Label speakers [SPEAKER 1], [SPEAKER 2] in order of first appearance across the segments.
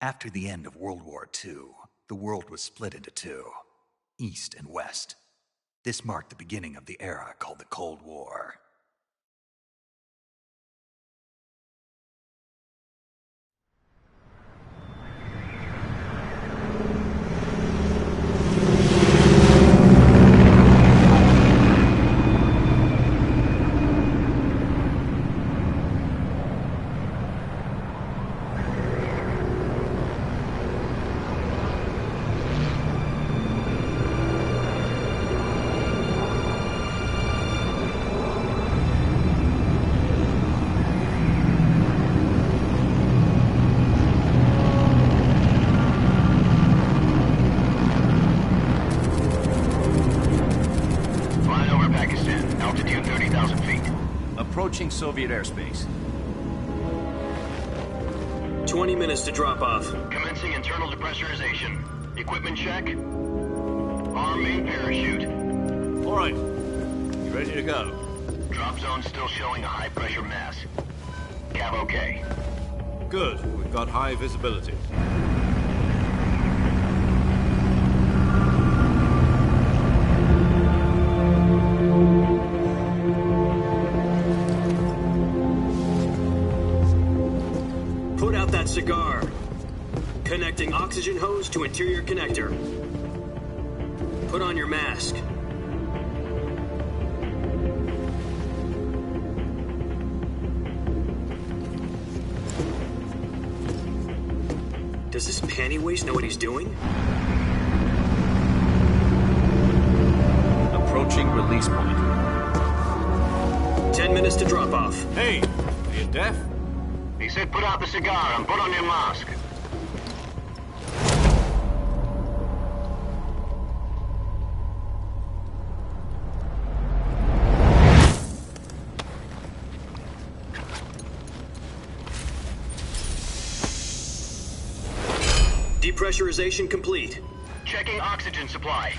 [SPEAKER 1] After the end of World War II, the world was split into two, East and West. This marked the beginning of the era called the Cold War.
[SPEAKER 2] Approaching Soviet airspace.
[SPEAKER 3] 20 minutes to drop off.
[SPEAKER 4] Commencing internal depressurization. Equipment check. Arm main parachute.
[SPEAKER 2] All right. You ready to go?
[SPEAKER 4] Drop zone still showing a high pressure mass. Cav okay.
[SPEAKER 2] Good. We've got high visibility.
[SPEAKER 3] Put out that cigar. Connecting oxygen hose to interior connector. Put on your mask. Does this panty waste know what he's doing?
[SPEAKER 2] Approaching release point.
[SPEAKER 3] 10 minutes to drop off.
[SPEAKER 2] Hey, are you deaf?
[SPEAKER 4] He said put out the cigar and put on your mask.
[SPEAKER 3] Depressurization complete.
[SPEAKER 4] Checking oxygen supply.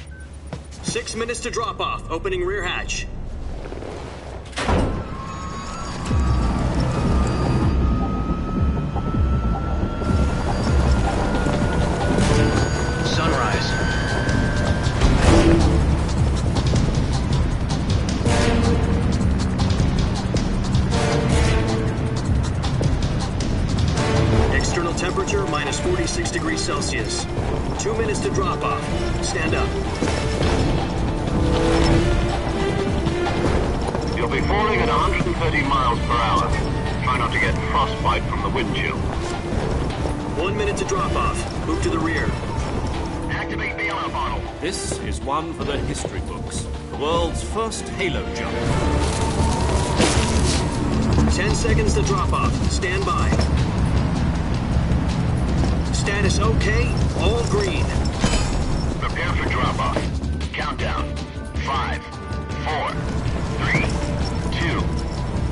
[SPEAKER 3] 6 minutes to drop off. Opening rear hatch.
[SPEAKER 4] Sunrise.
[SPEAKER 3] External temperature minus 46 degrees Celsius. 2 minutes to drop off. Stand up.
[SPEAKER 4] You'll be falling at 130 miles per hour. Try not to get frostbite from the wind chill.
[SPEAKER 3] 1 minute to drop off. Move to the rear.
[SPEAKER 4] Activate bailout bottle.
[SPEAKER 2] This is one for the history books. The world's first halo jump.
[SPEAKER 3] 10 seconds to drop off. Stand by. Status okay. All green.
[SPEAKER 4] Prepare for drop-off. Countdown. 5, 4, 3, 2,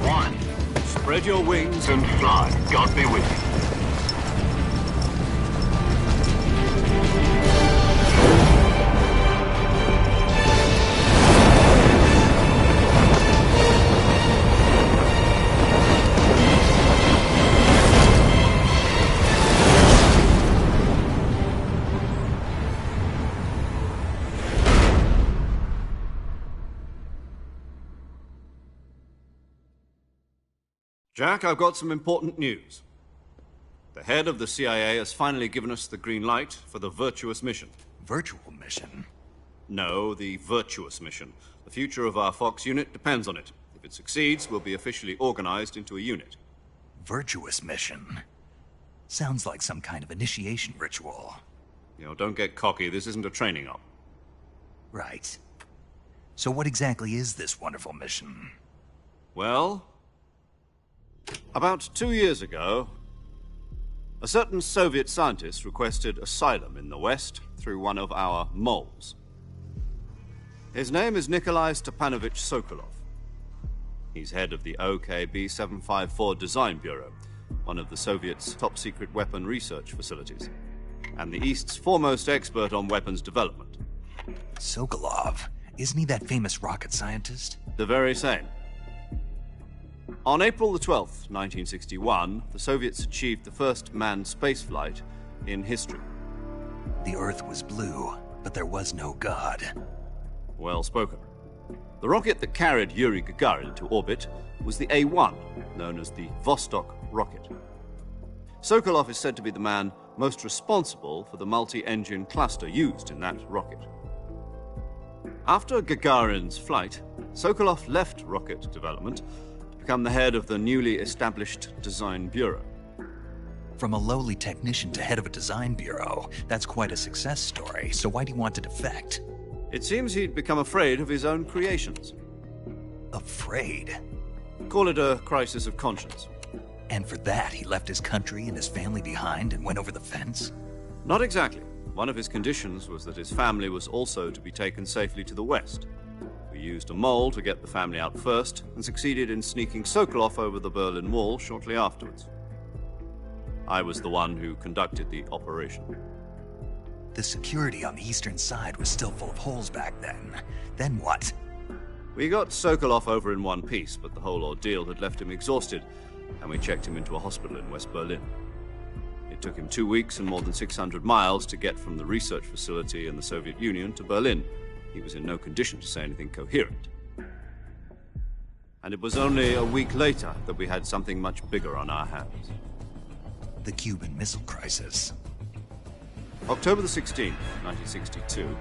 [SPEAKER 4] 1.
[SPEAKER 2] Spread your wings
[SPEAKER 4] And fly. God be with you.
[SPEAKER 2] Jack, I've got some important news. The head of the CIA has finally given us the green light for the virtuous mission.
[SPEAKER 1] Virtual mission?
[SPEAKER 2] No, the virtuous mission. The future of our Fox unit depends on it. If it succeeds, we'll be officially organized into a unit.
[SPEAKER 1] Virtuous mission? Sounds like some kind of initiation ritual.
[SPEAKER 2] You know, don't get cocky. This isn't a training op.
[SPEAKER 1] Right. So what exactly is this wonderful mission?
[SPEAKER 2] Well, about 2 years ago, a certain Soviet scientist requested asylum in the West through one of our moles. His name is Nikolai Stepanovich Sokolov. He's head of the OKB 754 Design Bureau, one of the Soviets' top-secret weapon research facilities, and the East's foremost expert on weapons development.
[SPEAKER 1] Sokolov? Isn't he that famous rocket scientist?
[SPEAKER 2] The very same. On April the 12th, 1961, the Soviets achieved the first manned spaceflight in history.
[SPEAKER 1] The Earth was blue, but there was no God.
[SPEAKER 2] Well spoken. The rocket that carried Yuri Gagarin to orbit was the A-1, known as the Vostok rocket. Sokolov is said to be the man most responsible for the multi-engine cluster used in that rocket. After Gagarin's flight, Sokolov left rocket development to become the head of the newly established Design Bureau.
[SPEAKER 1] From a lowly technician to head of a design bureau, that's quite a success story, so why'd he want to defect?
[SPEAKER 2] It seems he'd become afraid of his own creations.
[SPEAKER 1] Afraid?
[SPEAKER 2] Call it a crisis of conscience.
[SPEAKER 1] And for that, he left his country and his family behind and went over the fence?
[SPEAKER 2] Not exactly. One of his conditions was that his family was also to be taken safely to the west. We used a mole to get the family out first and succeeded in sneaking Sokolov over the Berlin Wall shortly afterwards. I was the one who conducted the operation.
[SPEAKER 1] The security on the eastern side was still full of holes back then. Then what?
[SPEAKER 2] We got Sokolov over in one piece, but the whole ordeal had left him exhausted, and we checked him into a hospital in West Berlin. It took him 2 weeks and more than 600 miles to get from the research facility in the Soviet Union to Berlin. He was in no condition to say anything coherent. And it was only a week later that we had something much bigger on our hands.
[SPEAKER 1] The Cuban Missile Crisis.
[SPEAKER 2] October the 16th, 1962,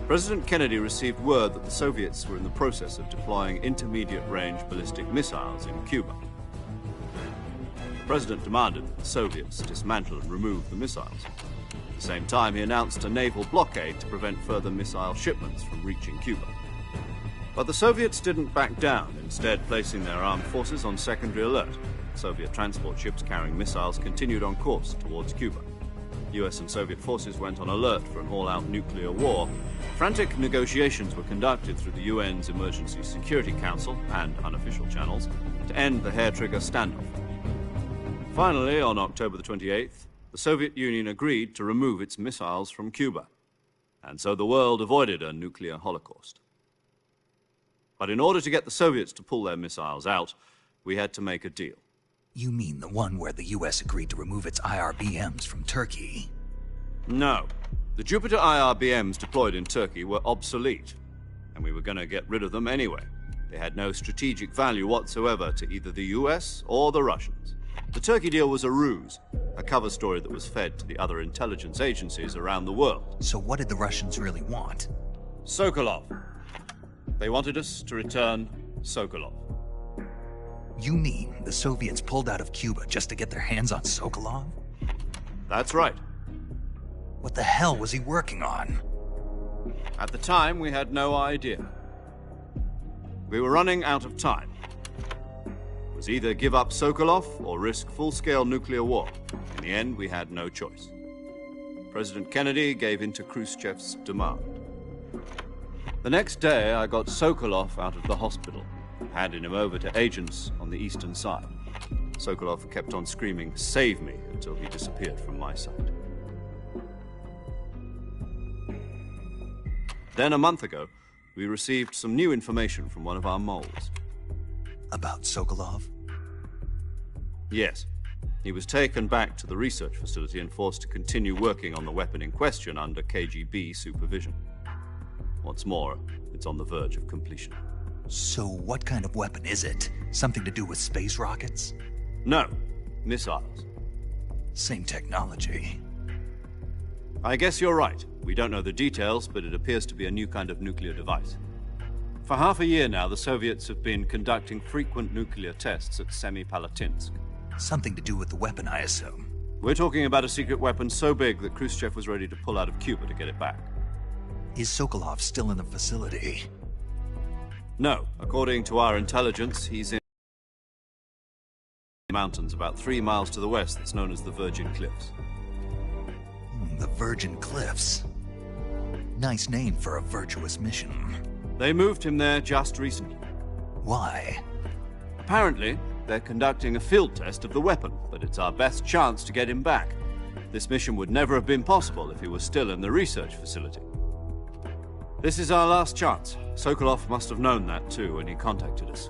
[SPEAKER 2] President Kennedy received word that the Soviets were in the process of deploying intermediate-range ballistic missiles in Cuba. The President demanded that the Soviets dismantle and remove the missiles. At the same time, he announced a naval blockade to prevent further missile shipments from reaching Cuba. But the Soviets didn't back down, instead placing their armed forces on secondary alert. Soviet transport ships carrying missiles continued on course towards Cuba. US and Soviet forces went on alert for an all-out nuclear war. Frantic negotiations were conducted through the UN's Emergency Security Council and unofficial channels to end the hair-trigger standoff. Finally, on October the 28th, the Soviet Union agreed to remove its missiles from Cuba, and so the world avoided a nuclear holocaust. But in order to get the Soviets to pull their missiles out, we had to make a deal.
[SPEAKER 1] You mean the one where the US agreed to remove its IRBMs from Turkey?
[SPEAKER 2] No. The Jupiter IRBMs deployed in Turkey were obsolete, and we were going to get rid of them anyway. They had no strategic value whatsoever to either the US or the Russians. The Turkey deal was a ruse, a cover story that was fed to the other intelligence agencies around the world.
[SPEAKER 1] So what did the Russians really want?
[SPEAKER 2] Sokolov. They wanted us to return Sokolov.
[SPEAKER 1] You mean the Soviets pulled out of Cuba just to get their hands on Sokolov?
[SPEAKER 2] That's right.
[SPEAKER 1] What the hell was he working on?
[SPEAKER 2] At the time, we had no idea. We were running out of time. It was either give up Sokolov or risk full-scale nuclear war. In the end, we had no choice. President Kennedy gave in to Khrushchev's demand. The next day, I got Sokolov out of the hospital, handing him over to agents on the eastern side. Sokolov kept on screaming, "Save me," until he disappeared from my sight. Then, a month ago, we received some new information from one of our moles.
[SPEAKER 1] About Sokolov?
[SPEAKER 2] Yes. He was taken back to the research facility and forced to continue working on the weapon in question under KGB supervision. What's more, it's on the verge of completion.
[SPEAKER 1] So what kind of weapon is it? Something to do with space rockets?
[SPEAKER 2] No, missiles.
[SPEAKER 1] Same technology.
[SPEAKER 2] I guess you're right. We don't know the details, but it appears to be a new kind of nuclear device. For half a year now, the Soviets have been conducting frequent nuclear tests at Semipalatinsk.
[SPEAKER 1] Something to do with the weapon, I assume.
[SPEAKER 2] We're talking about a secret weapon so big that Khrushchev was ready to pull out of Cuba to get it back.
[SPEAKER 1] Is Sokolov still in the facility?
[SPEAKER 2] No. According to our intelligence, he's in mountains about 3 miles to the west that's known as the Virgin Cliffs.
[SPEAKER 1] The Virgin Cliffs. Nice name for a virtuous mission.
[SPEAKER 2] They moved him there just recently.
[SPEAKER 1] Why?
[SPEAKER 2] Apparently, they're conducting a field test of the weapon, but it's our best chance to get him back. This mission would never have been possible if he was still in the research facility. This is our last chance. Sokolov must have known that too when he contacted us.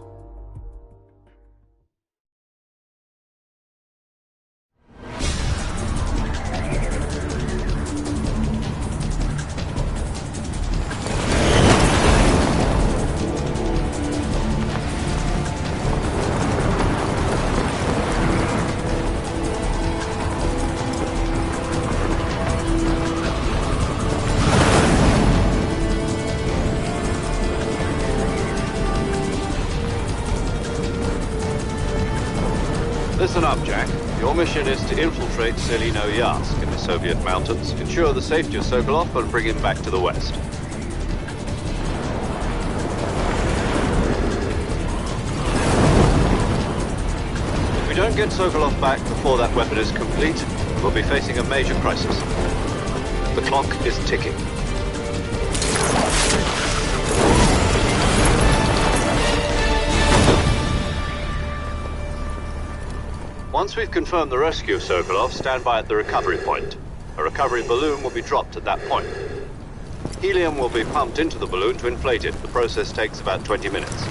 [SPEAKER 2] Listen up, Jack. Your mission is to infiltrate Selino-Yarsk in the Soviet mountains, ensure the safety of Sokolov, and bring him back to the west. If we don't get Sokolov back before that weapon is complete, we'll be facing a major crisis. The clock is ticking. Once we've confirmed the rescue of Sokolov, stand by at the recovery point. A recovery balloon will be dropped at that point. Helium will be pumped into the balloon to inflate it. The process takes about 20 minutes.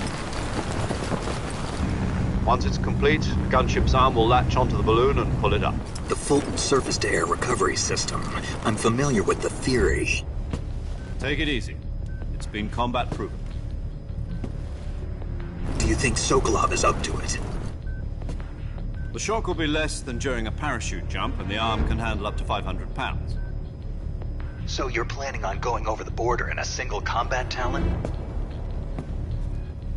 [SPEAKER 2] Once it's complete, the gunship's arm will latch onto the balloon and pull it up.
[SPEAKER 5] The Fulton surface-to-air recovery system. I'm familiar with the theory.
[SPEAKER 2] Take it easy. It's been combat-proven.
[SPEAKER 5] Do you think Sokolov is up to it?
[SPEAKER 2] The shock will be less than during a parachute jump, and the arm can handle up to 500 pounds.
[SPEAKER 1] So you're planning on going over the border in a single combat Talon?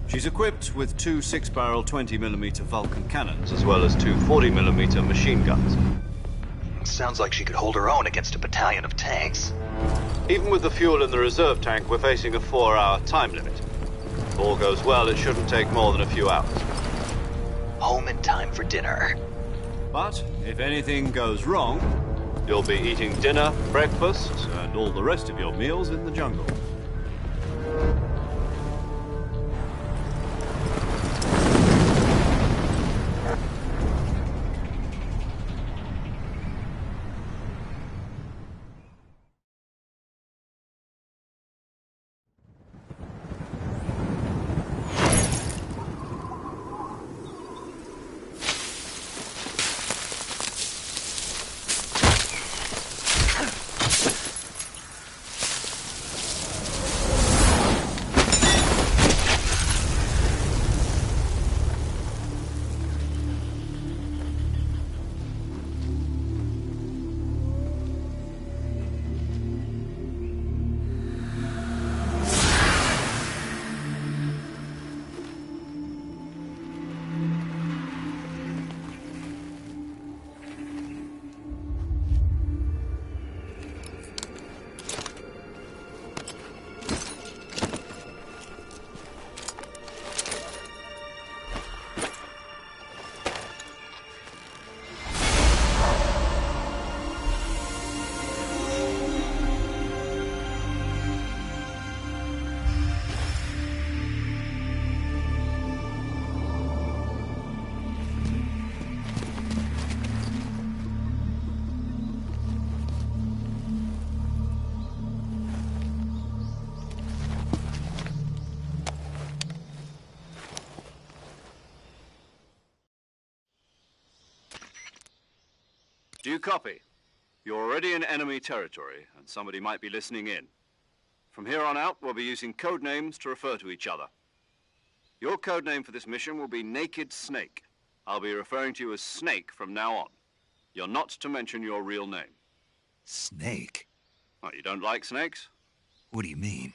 [SPEAKER 2] She's equipped with two 6-barrel 20mm Vulcan cannons, as well as two 40mm machine guns.
[SPEAKER 1] Sounds like she could hold her own against a battalion of tanks.
[SPEAKER 2] Even with the fuel in the reserve tank, we're facing a 4-hour time limit. If all goes well, it shouldn't take more than a few hours.
[SPEAKER 1] Home in time for dinner.
[SPEAKER 2] But if anything goes wrong, you'll be eating dinner, breakfast, and all the rest of your meals in the jungle. Do you copy? You're already in enemy territory, and somebody might be listening in. From here on out, we'll be using code names to refer to each other. Your code name for this mission will be Naked Snake. I'll be referring to you as Snake from now on. You're not to mention your real name.
[SPEAKER 1] Snake?
[SPEAKER 2] Oh, you don't like snakes?
[SPEAKER 1] What do you mean?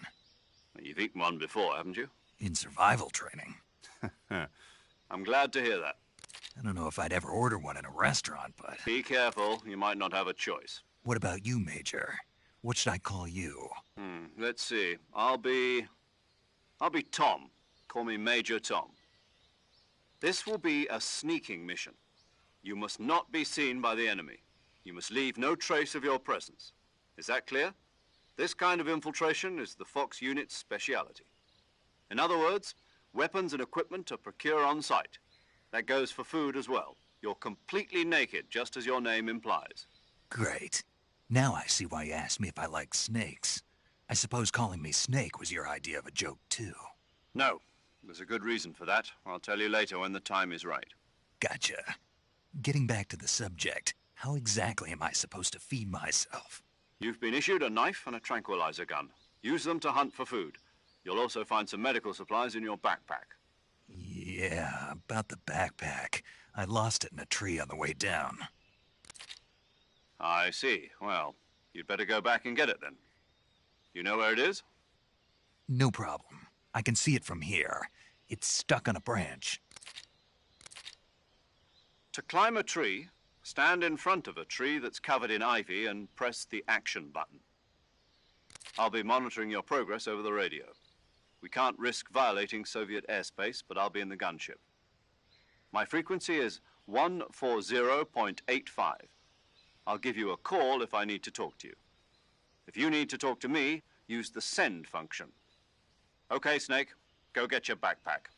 [SPEAKER 2] Well, you've eaten one before, haven't you?
[SPEAKER 1] In survival training.
[SPEAKER 2] I'm glad to hear that.
[SPEAKER 1] I don't know if I'd ever order one in a restaurant, but...
[SPEAKER 2] Be careful, you might not have a choice.
[SPEAKER 1] What about you, Major? What should I call you?
[SPEAKER 2] Let's see. I'll be Tom. Call me Major Tom. This will be a sneaking mission. You must not be seen by the enemy. You must leave no trace of your presence. Is that clear? This kind of infiltration is the Fox unit's speciality. In other words, weapons and equipment are procured on site. That goes for food as well. You're completely naked, just as your name implies.
[SPEAKER 1] Great. Now I see why you asked me if I like snakes. I suppose calling me Snake was your idea of a joke, too.
[SPEAKER 2] No. There's a good reason for that. I'll tell you later when the time is right.
[SPEAKER 1] Gotcha. Getting back to the subject, how exactly am I supposed to feed myself?
[SPEAKER 2] You've been issued a knife and a tranquilizer gun. Use them to hunt for food. You'll also find some medical supplies in your backpack.
[SPEAKER 1] Yeah, about the backpack. I lost it in a tree on the way down.
[SPEAKER 2] I see. Well, you'd better go back and get it then. You know where it is?
[SPEAKER 1] No problem. I can see it from here. It's stuck on a branch.
[SPEAKER 2] To climb a tree, stand in front of a tree that's covered in ivy and press the action button. I'll be monitoring your progress over the radio. We can't risk violating Soviet airspace, but I'll be in the gunship. My frequency is 140.85. I'll give you a call if I need to talk to you. If you need to talk to me, use the send function. Okay, Snake, go get your backpack.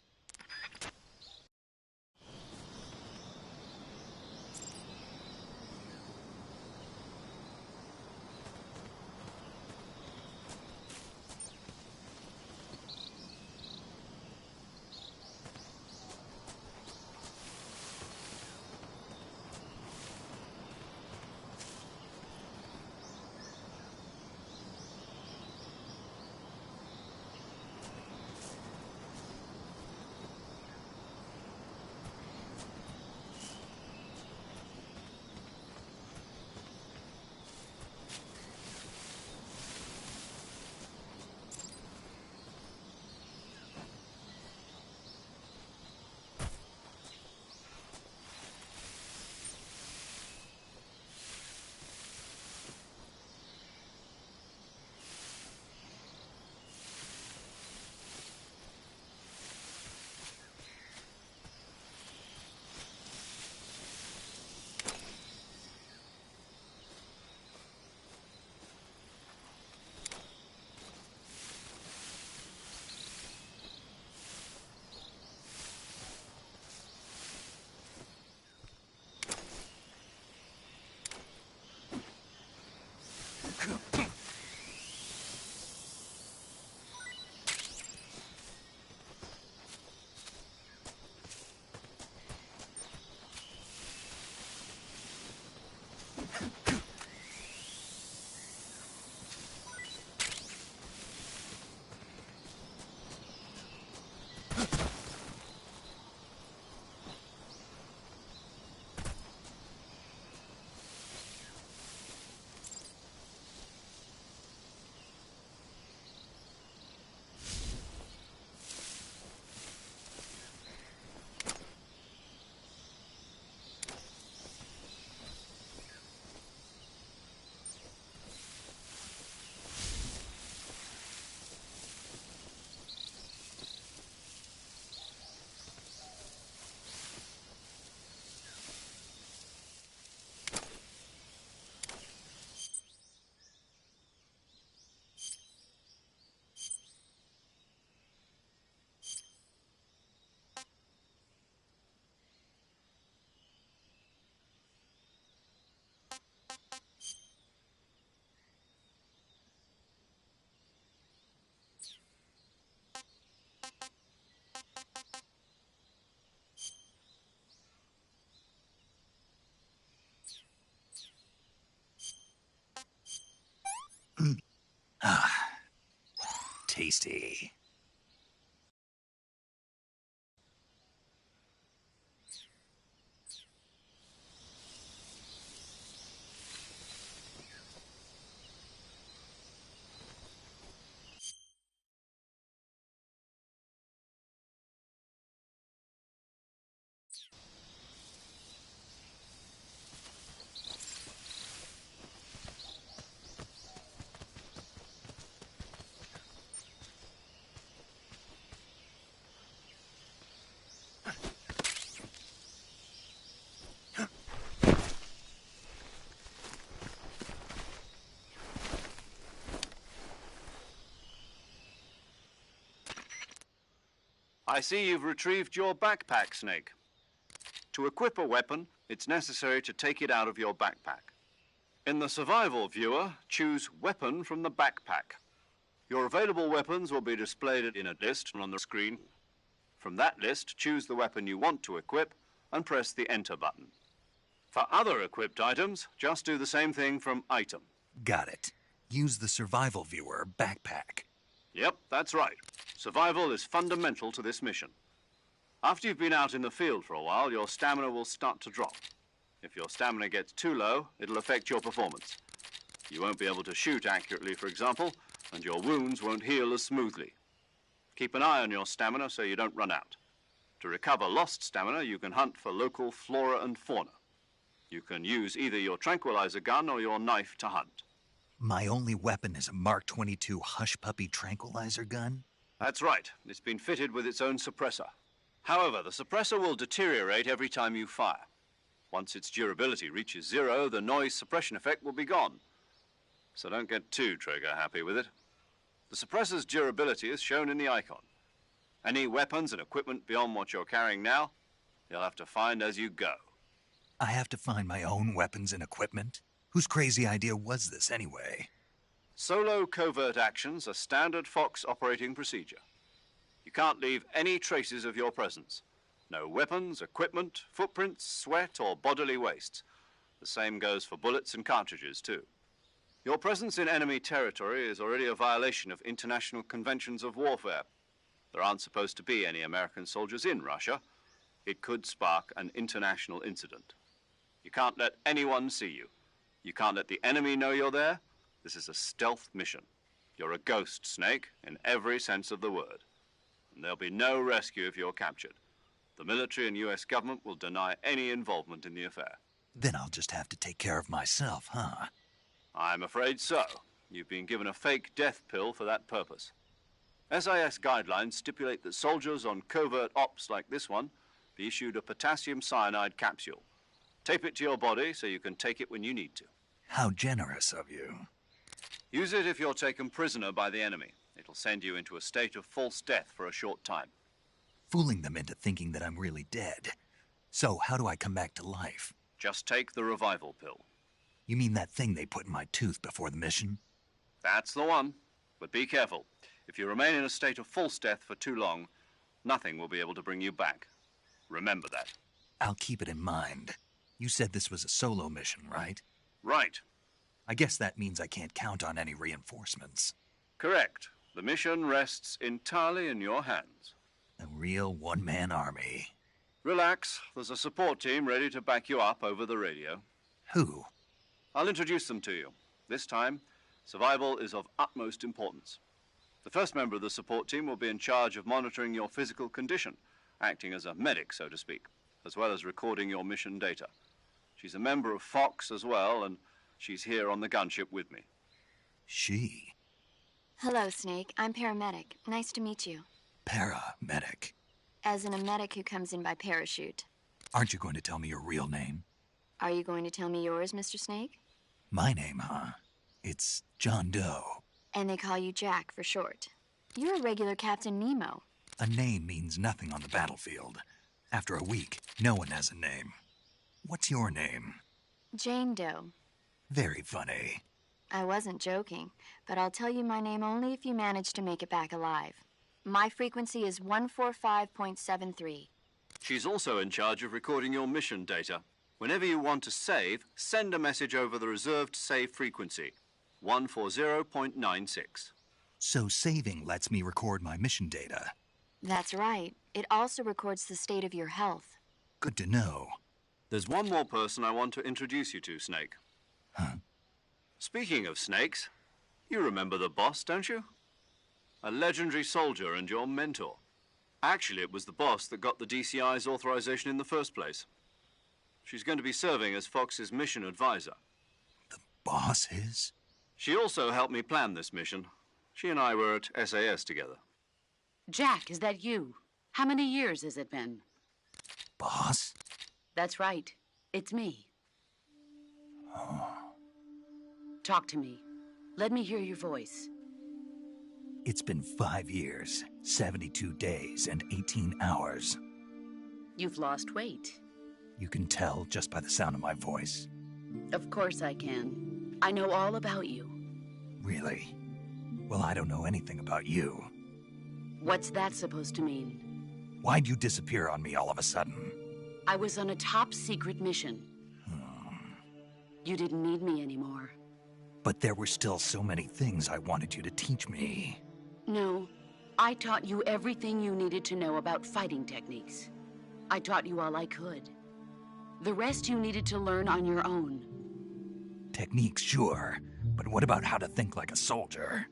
[SPEAKER 1] Tasty.
[SPEAKER 2] I see you've retrieved your backpack, Snake. To equip a weapon, it's necessary to take it out of your backpack. In the survival viewer, choose Weapon from the backpack. Your available weapons will be displayed in a list on the screen. From that list, choose the weapon you want to equip and press the Enter button. For other equipped items, just do the same thing from Item.
[SPEAKER 1] Got it. Use the survival viewer backpack.
[SPEAKER 2] Yep, that's right. Survival is fundamental to this mission. After you've been out in the field for a while, your stamina will start to drop. If your stamina gets too low, it'll affect your performance. You won't be able to shoot accurately, for example, and your wounds won't heal as smoothly. Keep an eye on your stamina so you don't run out. To recover lost stamina, you can hunt for local flora and fauna. You can use either your tranquilizer gun or your knife to hunt.
[SPEAKER 1] My only weapon is a Mark 22 Hush Puppy tranquilizer gun?
[SPEAKER 2] That's right. It's been fitted with its own suppressor. However, the suppressor will deteriorate every time you fire. Once its durability reaches 0, the noise suppression effect will be gone. So don't get too trigger happy with it. The suppressor's durability is shown in the icon. Any weapons and equipment beyond what you're carrying now, you'll have to find as you go.
[SPEAKER 1] I have to find my own weapons and equipment? Whose crazy idea was this anyway?
[SPEAKER 2] Solo covert actions are standard Fox operating procedure. You can't leave any traces of your presence. No weapons, equipment, footprints, sweat, or bodily waste. The same goes for bullets and cartridges, too. Your presence in enemy territory is already a violation of international conventions of warfare. There aren't supposed to be any American soldiers in Russia. It could spark an international incident. You can't let anyone see you. You can't let the enemy know you're there. This is a stealth mission. You're a ghost, Snake, in every sense of the word. And there'll be no rescue if you're captured. The military and U.S. government will deny any involvement in the affair.
[SPEAKER 1] Then I'll just have to take care of myself, huh?
[SPEAKER 2] I'm afraid so. You've been given a fake death pill for that purpose. SIS guidelines stipulate that soldiers on covert ops like this one be issued a potassium cyanide capsule. Tape it to your body so you can take it when you need to.
[SPEAKER 1] How generous of you.
[SPEAKER 2] Use it if you're taken prisoner by the enemy. It'll send you into a state of false death for a short time.
[SPEAKER 1] Fooling them into thinking that I'm really dead. So, how do I come back to life?
[SPEAKER 2] Just take the revival pill.
[SPEAKER 1] You mean that thing they put in my tooth before the mission?
[SPEAKER 2] That's the one. But be careful. If you remain in a state of false death for too long, nothing will be able to bring you back. Remember that.
[SPEAKER 1] I'll keep it in mind. You said this was a solo mission, right?
[SPEAKER 2] Right.
[SPEAKER 1] I guess that means I can't count on any reinforcements.
[SPEAKER 2] Correct. The mission rests entirely in your hands.
[SPEAKER 1] A real one-man army.
[SPEAKER 2] Relax. There's a support team ready to back you up over the radio.
[SPEAKER 1] Who?
[SPEAKER 2] I'll introduce them to you. This time, survival is of utmost importance. The first member of the support team will be in charge of monitoring your physical condition, acting as a medic, so to speak, as well as recording your mission data. She's a member of Fox as well, and she's here on the gunship with me.
[SPEAKER 1] She?
[SPEAKER 6] Hello, Snake. I'm paramedic. Nice to meet you.
[SPEAKER 1] Paramedic.
[SPEAKER 6] As in a medic who comes in by parachute.
[SPEAKER 1] Aren't you going to tell me your real name?
[SPEAKER 6] Are you going to tell me yours, Mr. Snake?
[SPEAKER 1] My name, huh? It's John Doe.
[SPEAKER 6] And they call you Jack for short. You're a regular Captain Nemo.
[SPEAKER 1] A name means nothing on the battlefield. After a week, no one has a name. What's your name?
[SPEAKER 6] Jane Doe.
[SPEAKER 1] Very funny.
[SPEAKER 6] I wasn't joking, but I'll tell you my name only if you manage to make it back alive. My frequency is 145.73.
[SPEAKER 2] She's also in charge of recording your mission data. Whenever you want to save, send a message over the reserved save frequency, 140.96.
[SPEAKER 1] So saving lets me record my mission data.
[SPEAKER 6] That's right. It also records the state of your health.
[SPEAKER 1] Good to know.
[SPEAKER 2] There's one more person I want to introduce you to, Snake.
[SPEAKER 1] Huh?
[SPEAKER 2] Speaking of snakes, you remember the boss, don't you? A legendary soldier and your mentor. Actually, it was the boss that got the DCI's authorization in the first place. She's going to be serving as Fox's mission advisor.
[SPEAKER 1] The boss is?
[SPEAKER 2] She also helped me plan this mission. She and I were at SAS together.
[SPEAKER 7] Jack, is that you? How many years has it been?
[SPEAKER 1] Boss?
[SPEAKER 7] That's right. It's me.
[SPEAKER 1] Oh.
[SPEAKER 7] Talk to me. Let me hear your voice.
[SPEAKER 1] It's been 5 years, 72 days, and 18 hours.
[SPEAKER 7] You've lost weight.
[SPEAKER 1] You can tell just by the sound of my voice.
[SPEAKER 7] Of course I can. I know all about you.
[SPEAKER 1] Really? Well, I don't know anything about you.
[SPEAKER 7] What's that supposed to mean?
[SPEAKER 1] Why'd you disappear on me all of a sudden?
[SPEAKER 7] I was on a top-secret mission. You didn't need me anymore.
[SPEAKER 1] But there were still so many things I wanted you to teach me.
[SPEAKER 7] No, I taught you everything you needed to know about fighting techniques. I taught you all I could. The rest you needed to learn on your own.
[SPEAKER 1] Techniques, sure. But what about how to think like a soldier?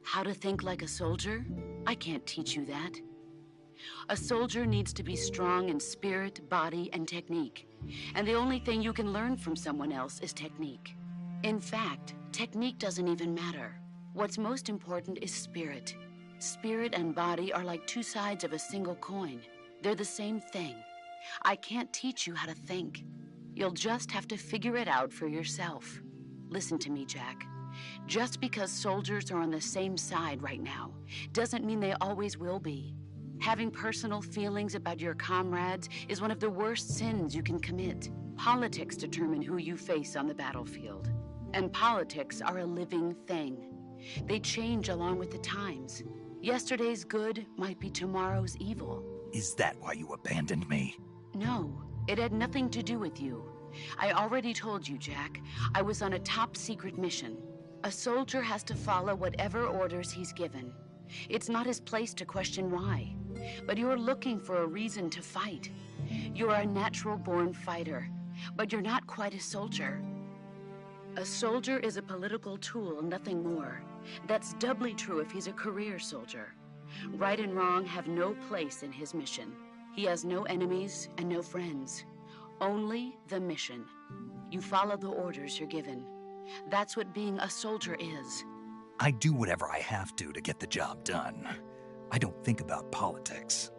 [SPEAKER 7] How to think like a soldier? I can't teach you that. A soldier needs to be strong in spirit, body, and technique. And the only thing you can learn from someone else is technique. In fact, technique doesn't even matter. What's most important is spirit. Spirit and body are like two sides of a single coin. They're the same thing. I can't teach you how to think. You'll just have to figure it out for yourself. Listen to me, Jack. Just because soldiers are on the same side right now doesn't mean they always will be. Having personal feelings about your comrades is one of the worst sins you can commit. Politics determine who you face on the battlefield. And politics are a living thing. They change along with the times. Yesterday's good might be tomorrow's evil.
[SPEAKER 1] Is that why you abandoned me?
[SPEAKER 7] No, it had nothing to do with you. I already told you, Jack. I was on a top-secret mission. A soldier has to follow whatever orders he's given. It's not his place to question why. But you're looking for a reason to fight. You're a natural-born fighter, but you're not quite a soldier. A soldier is a political tool, nothing more. That's doubly true if he's a career soldier. Right and wrong have no place in his mission. He has no enemies and no friends. Only the mission. You follow the orders you're given. That's what being a soldier is.
[SPEAKER 1] I do whatever I have to get the job done. I don't think about politics.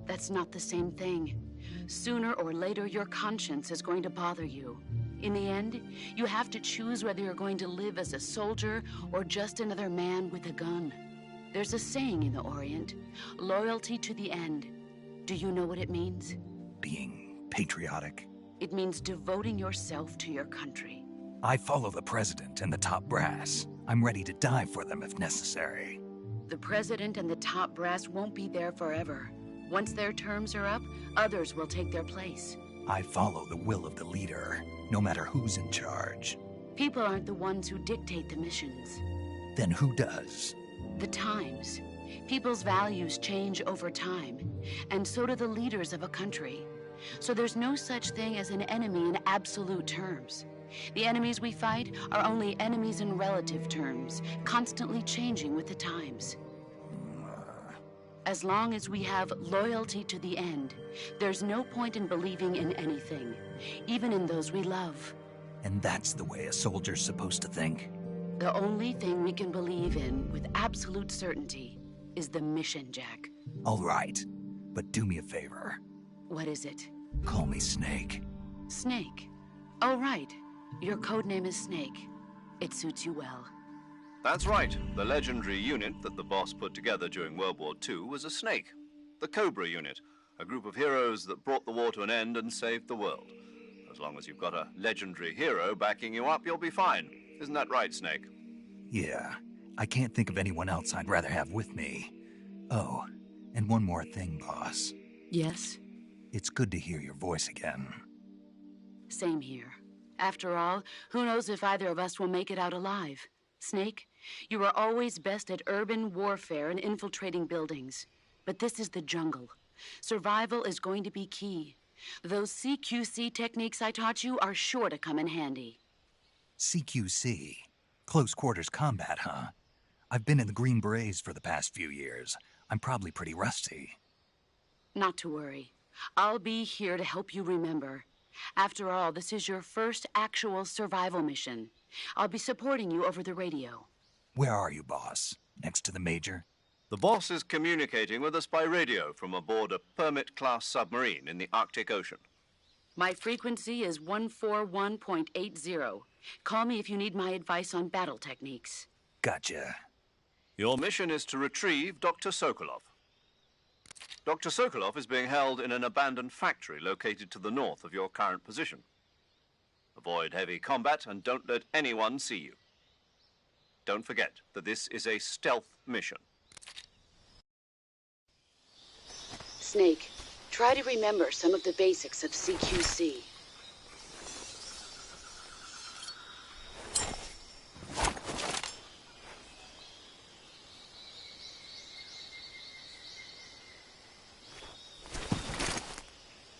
[SPEAKER 7] That's not the same thing. Sooner or later, your conscience is going to bother you. In the end, you have to choose whether you're going to live as a soldier or just another man with a gun. There's a saying in the Orient, loyalty to the end. Do you know what it means?
[SPEAKER 1] Being patriotic.
[SPEAKER 7] It means devoting yourself to your country.
[SPEAKER 1] I follow the president and the top brass. I'm ready to die for them if necessary.
[SPEAKER 7] The president and the top brass won't be there forever. Once their terms are up, others will take their place.
[SPEAKER 1] I follow the will of the leader, no matter who's in charge.
[SPEAKER 7] People aren't the ones who dictate the missions.
[SPEAKER 1] Then who does?
[SPEAKER 7] The times. People's values change over time, and so do the leaders of a country. So there's no such thing as an enemy in absolute terms. The enemies we fight are only enemies in relative terms, constantly changing with the times. As long as we have loyalty to the end, there's no point in believing in anything, even in those we love.
[SPEAKER 1] And that's the way a soldier's supposed to think?
[SPEAKER 7] The only thing we can believe in with absolute certainty is the mission, Jack.
[SPEAKER 1] All right, but do me a favor.
[SPEAKER 7] What is it?
[SPEAKER 1] Call me Snake.
[SPEAKER 7] Snake? Oh, right. Your codename is Snake. It suits you well.
[SPEAKER 2] That's right. The legendary unit that the boss put together during World War II was a snake. The Cobra unit, a group of heroes that brought the war to an end and saved the world. As long as you've got a legendary hero backing you up, you'll be fine. Isn't that right, Snake?
[SPEAKER 1] Yeah, I can't think of anyone else I'd rather have with me. Oh, and one more thing, boss.
[SPEAKER 7] Yes?
[SPEAKER 1] It's good to hear your voice again.
[SPEAKER 7] Same here. After all, who knows if either of us will make it out alive? Snake, you are always best at urban warfare and infiltrating buildings. But this is the jungle. Survival is going to be key. Those CQC techniques I taught you are sure to come in handy.
[SPEAKER 1] CQC? Close quarters combat, huh? I've been in the Green Berets for the past few years. I'm probably pretty rusty.
[SPEAKER 7] Not to worry. I'll be here to help you remember. After all, this is your first actual survival mission. I'll be supporting you over the radio.
[SPEAKER 1] Where are you, boss? Next to the Major?
[SPEAKER 2] The boss is communicating with us by radio from aboard a Permit-class submarine in the Arctic Ocean.
[SPEAKER 7] My frequency is 141.80. Call me if you need my advice on battle techniques.
[SPEAKER 1] Gotcha.
[SPEAKER 2] Your mission is to retrieve Dr. Sokolov. Dr. Sokolov is being held in an abandoned factory located to the north of your current position. Avoid heavy combat and don't let anyone see you. Don't forget that this is a stealth mission.
[SPEAKER 7] Snake, try to remember some of the basics of CQC.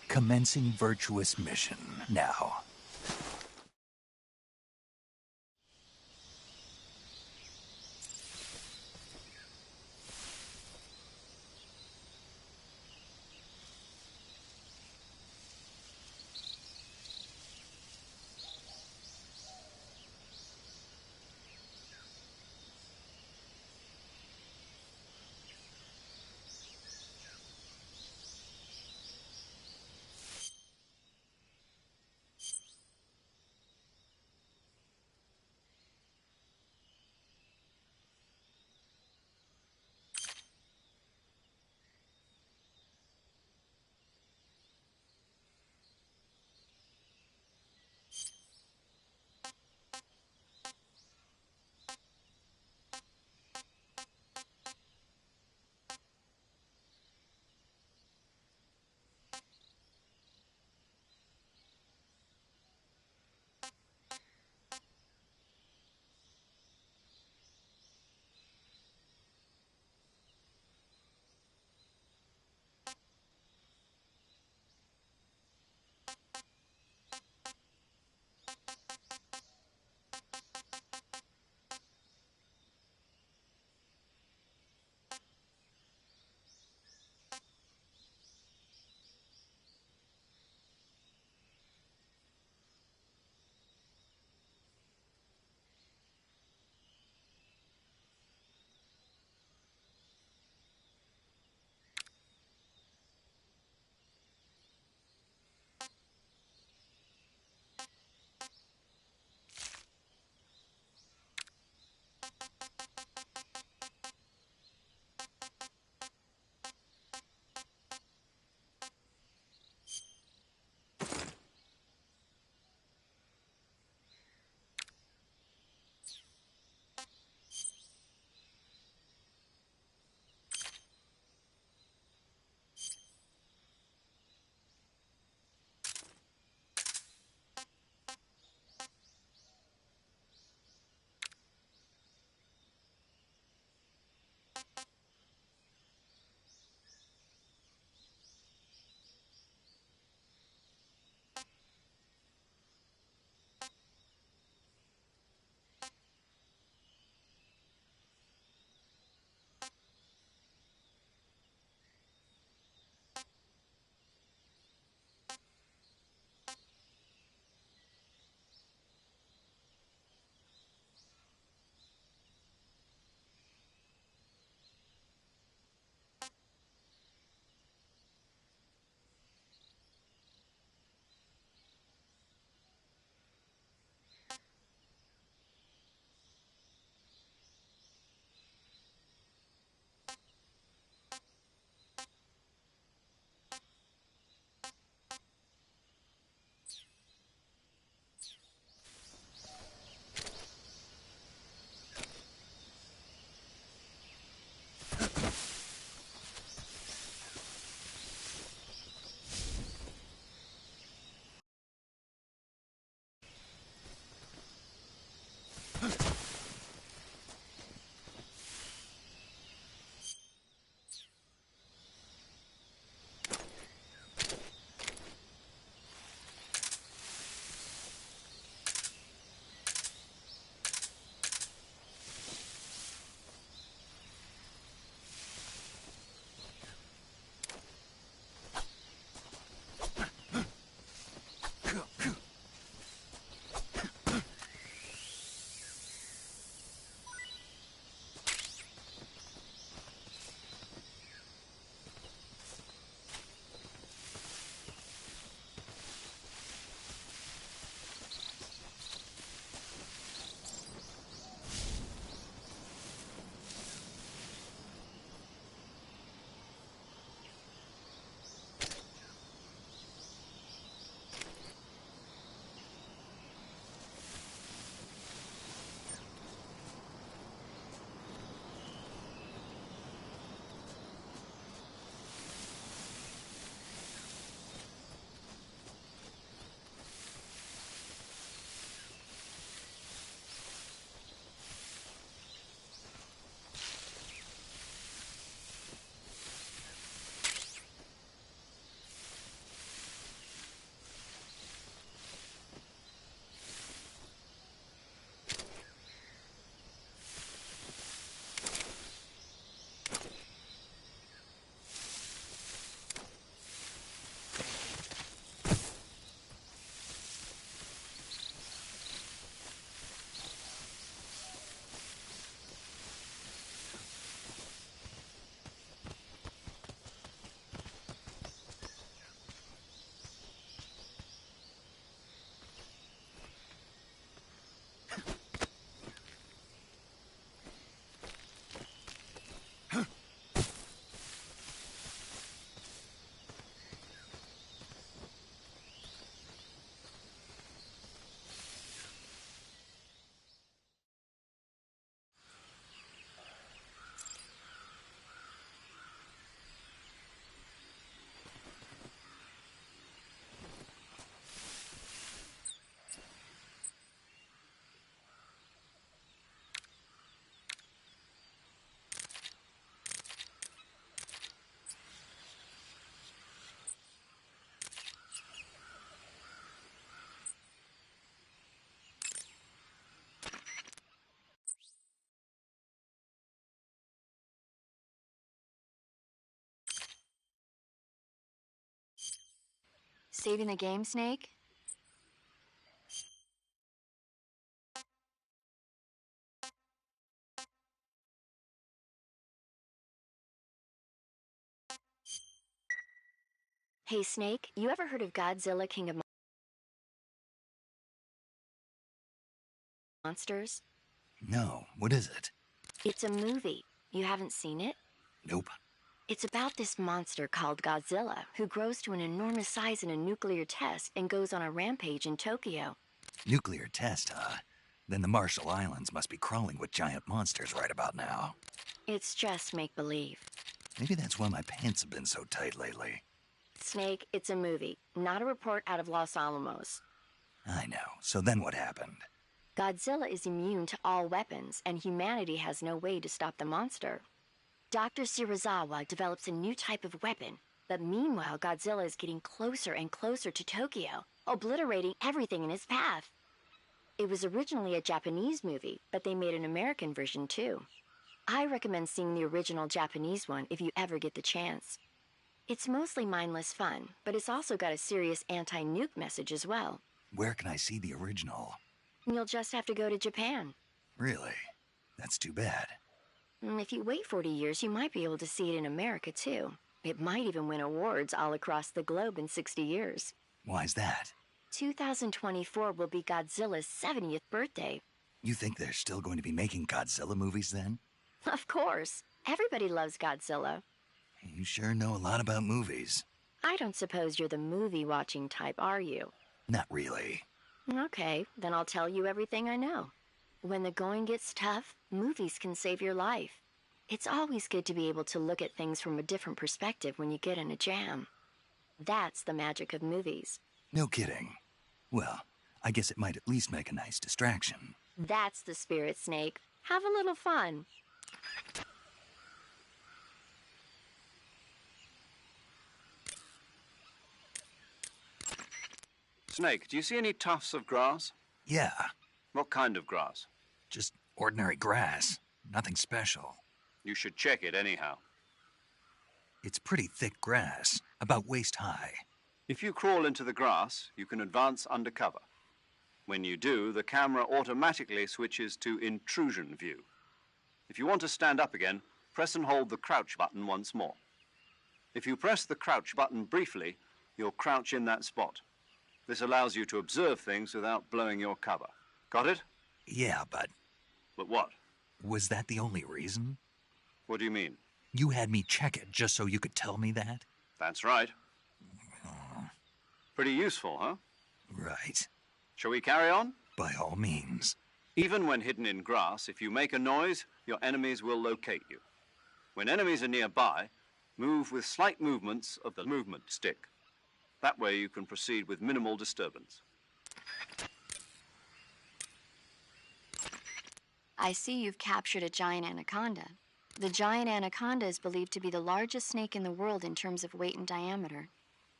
[SPEAKER 1] Commencing virtuous mission now.
[SPEAKER 6] Saving the game, Snake? Hey, Snake, you ever heard of Godzilla, King of Monsters?
[SPEAKER 1] No, what is it?
[SPEAKER 6] It's a movie. You haven't seen it?
[SPEAKER 1] Nope.
[SPEAKER 6] It's about this monster called Godzilla, who grows to an enormous size in a nuclear test and goes on a rampage in Tokyo.
[SPEAKER 1] Nuclear test, huh? Then the Marshall Islands must be crawling with giant monsters right about now.
[SPEAKER 6] It's just make-believe.
[SPEAKER 1] Maybe that's why my pants have been so tight lately.
[SPEAKER 6] Snake, it's a movie, not a report out of Los Alamos.
[SPEAKER 1] I know. So then what happened?
[SPEAKER 6] Godzilla is immune to all weapons, and humanity has no way to stop the monster. Dr. Shirazawa develops a new type of weapon, but meanwhile Godzilla is getting closer and closer to Tokyo, obliterating everything in his path. It was originally a Japanese movie, but they made an American version too. I recommend seeing the original Japanese one if you ever get the chance. It's mostly mindless fun, but it's also got a serious anti-nuke message as well.
[SPEAKER 1] Where can I see the original?
[SPEAKER 6] You'll just have to go to Japan.
[SPEAKER 1] Really? That's too bad.
[SPEAKER 6] If you wait 40 years, you might be able to see it in America too. It might even win awards all across the globe in 60 years.
[SPEAKER 1] Why's that?
[SPEAKER 6] 2024 will be Godzilla's 70th birthday.
[SPEAKER 1] You think they're still going to be making Godzilla movies then?
[SPEAKER 6] Of course. Everybody loves Godzilla.
[SPEAKER 1] You sure know a lot about movies.
[SPEAKER 6] I don't suppose you're the movie-watching type, are you?
[SPEAKER 1] Not really.
[SPEAKER 6] Okay, then I'll tell you everything I know. When the going gets tough, movies can save your life. It's always good to be able to look at things from a different perspective when you get in a jam. That's the magic of movies.
[SPEAKER 1] No kidding. Well, I guess it might at least make a nice distraction.
[SPEAKER 6] That's the spirit, Snake. Have a little fun.
[SPEAKER 2] Snake, do you see any tufts of grass?
[SPEAKER 1] Yeah,
[SPEAKER 2] What kind of grass?
[SPEAKER 1] just ordinary grass. Nothing special.
[SPEAKER 2] You should check it anyhow.
[SPEAKER 1] It's pretty thick grass, about waist high.
[SPEAKER 2] If you crawl into the grass, you can advance undercover. When you do, the camera automatically switches to intrusion view. If you want to stand up again, press and hold the crouch button once more. If you press the crouch button briefly, you'll crouch in that spot. This allows you to observe things without blowing your cover. Got it?
[SPEAKER 1] Yeah, but
[SPEAKER 2] But what?
[SPEAKER 1] was that the only reason?
[SPEAKER 2] What do you mean?
[SPEAKER 1] You had me check it just so you could tell me that?
[SPEAKER 2] That's right. Pretty useful, huh?
[SPEAKER 1] Right.
[SPEAKER 2] Shall we carry on?
[SPEAKER 1] By all means.
[SPEAKER 2] Even when hidden in grass, if you make a noise, your enemies will locate you. When enemies are nearby, move with slight movements of the movement stick. That way you can proceed with minimal disturbance.
[SPEAKER 6] I see you've captured a giant anaconda. The giant anaconda is believed to be the largest snake in the world in terms of weight and diameter.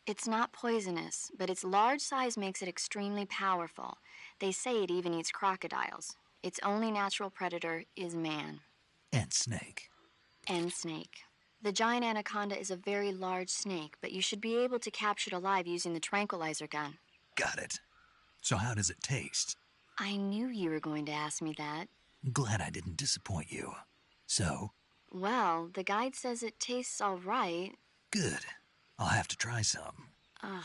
[SPEAKER 6] It's not poisonous, but its large size makes it extremely powerful. They say it even eats crocodiles. Its only natural predator is man.
[SPEAKER 1] And snake.
[SPEAKER 6] And snake. The giant anaconda is a very large snake, but you should be able to capture it alive using the tranquilizer gun.
[SPEAKER 1] Got it. So how does it taste?
[SPEAKER 6] I knew you were going to ask me that.
[SPEAKER 1] Glad I didn't disappoint you. So?
[SPEAKER 6] Well, the guide says it tastes all right.
[SPEAKER 1] Good. I'll have to try some.
[SPEAKER 6] Ugh.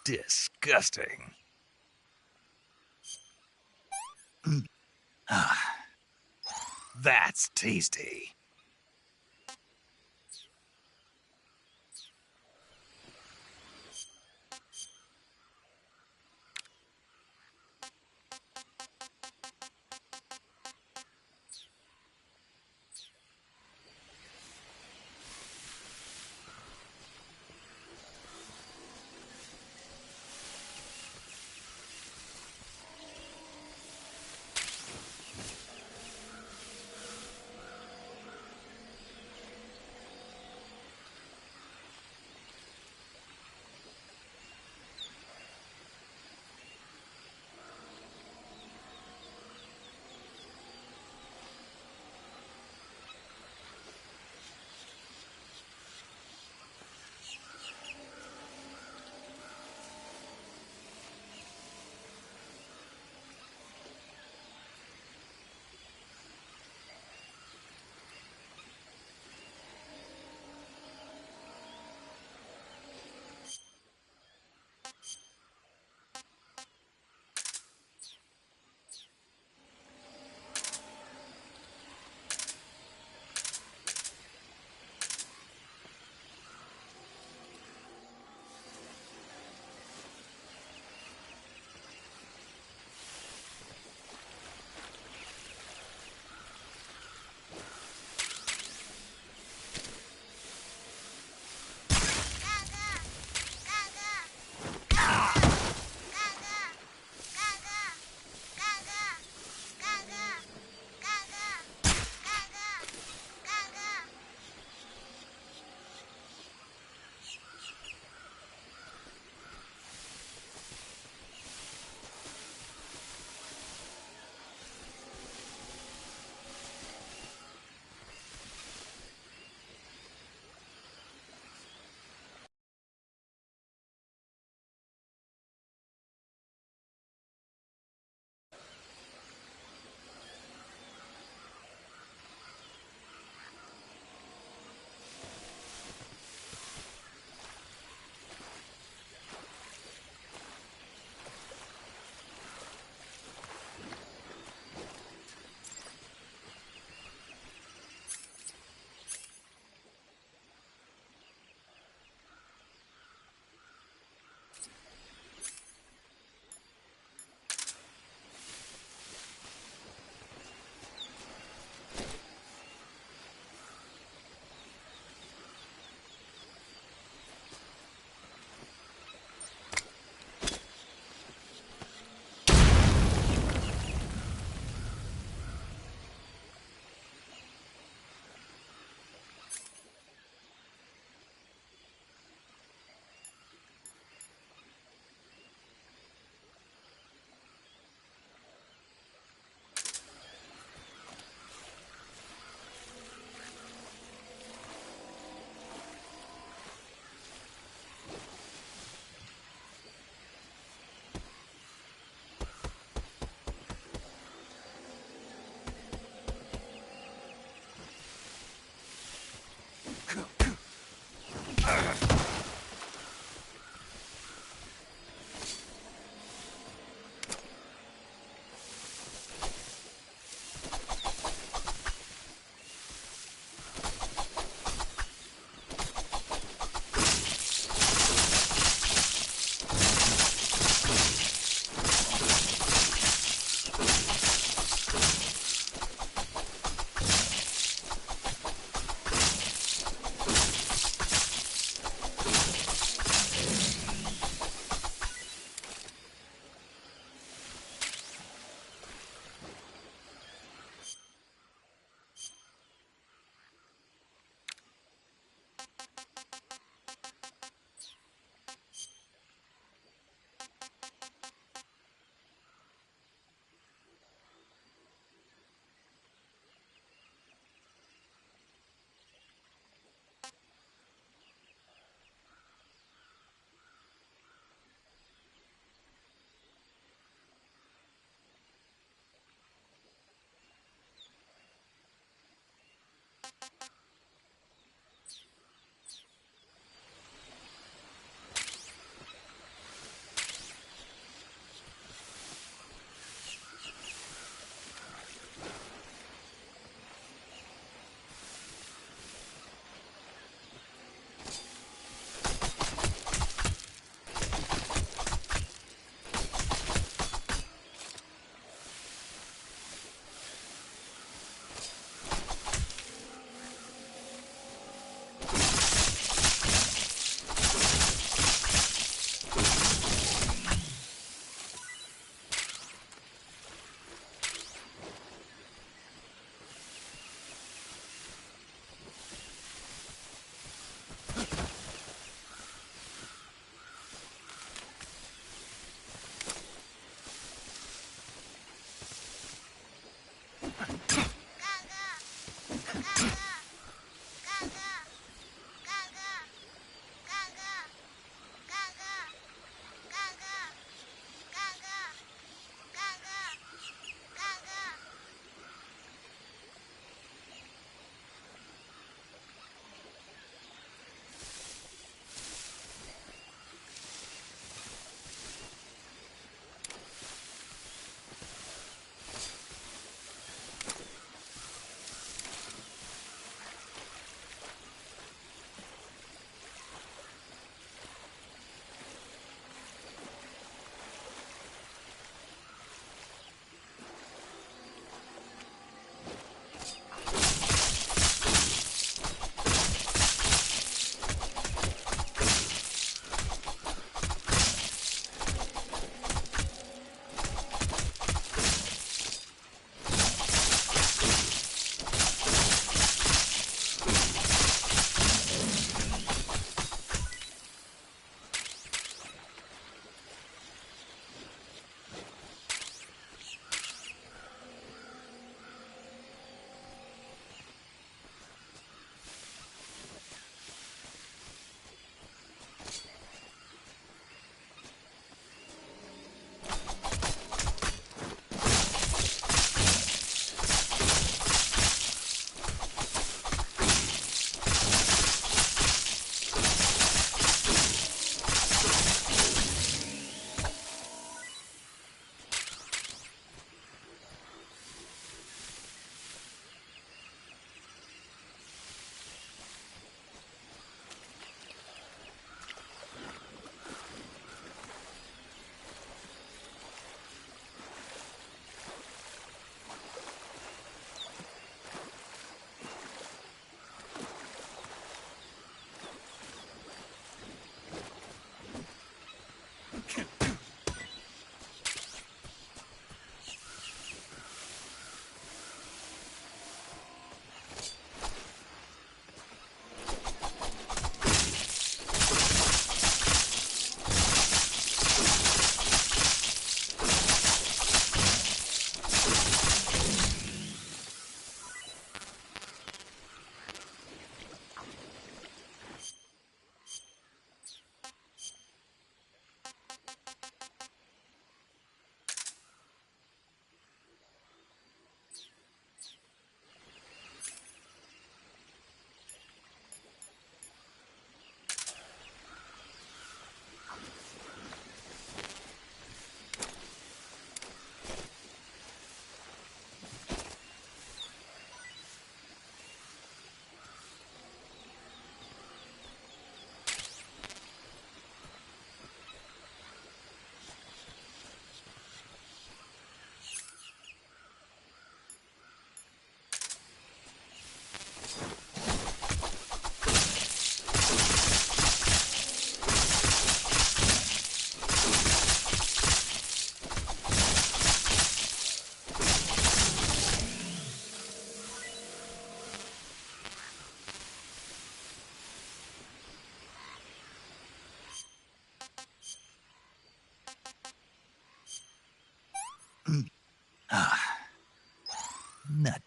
[SPEAKER 1] Disgusting. That's tasty.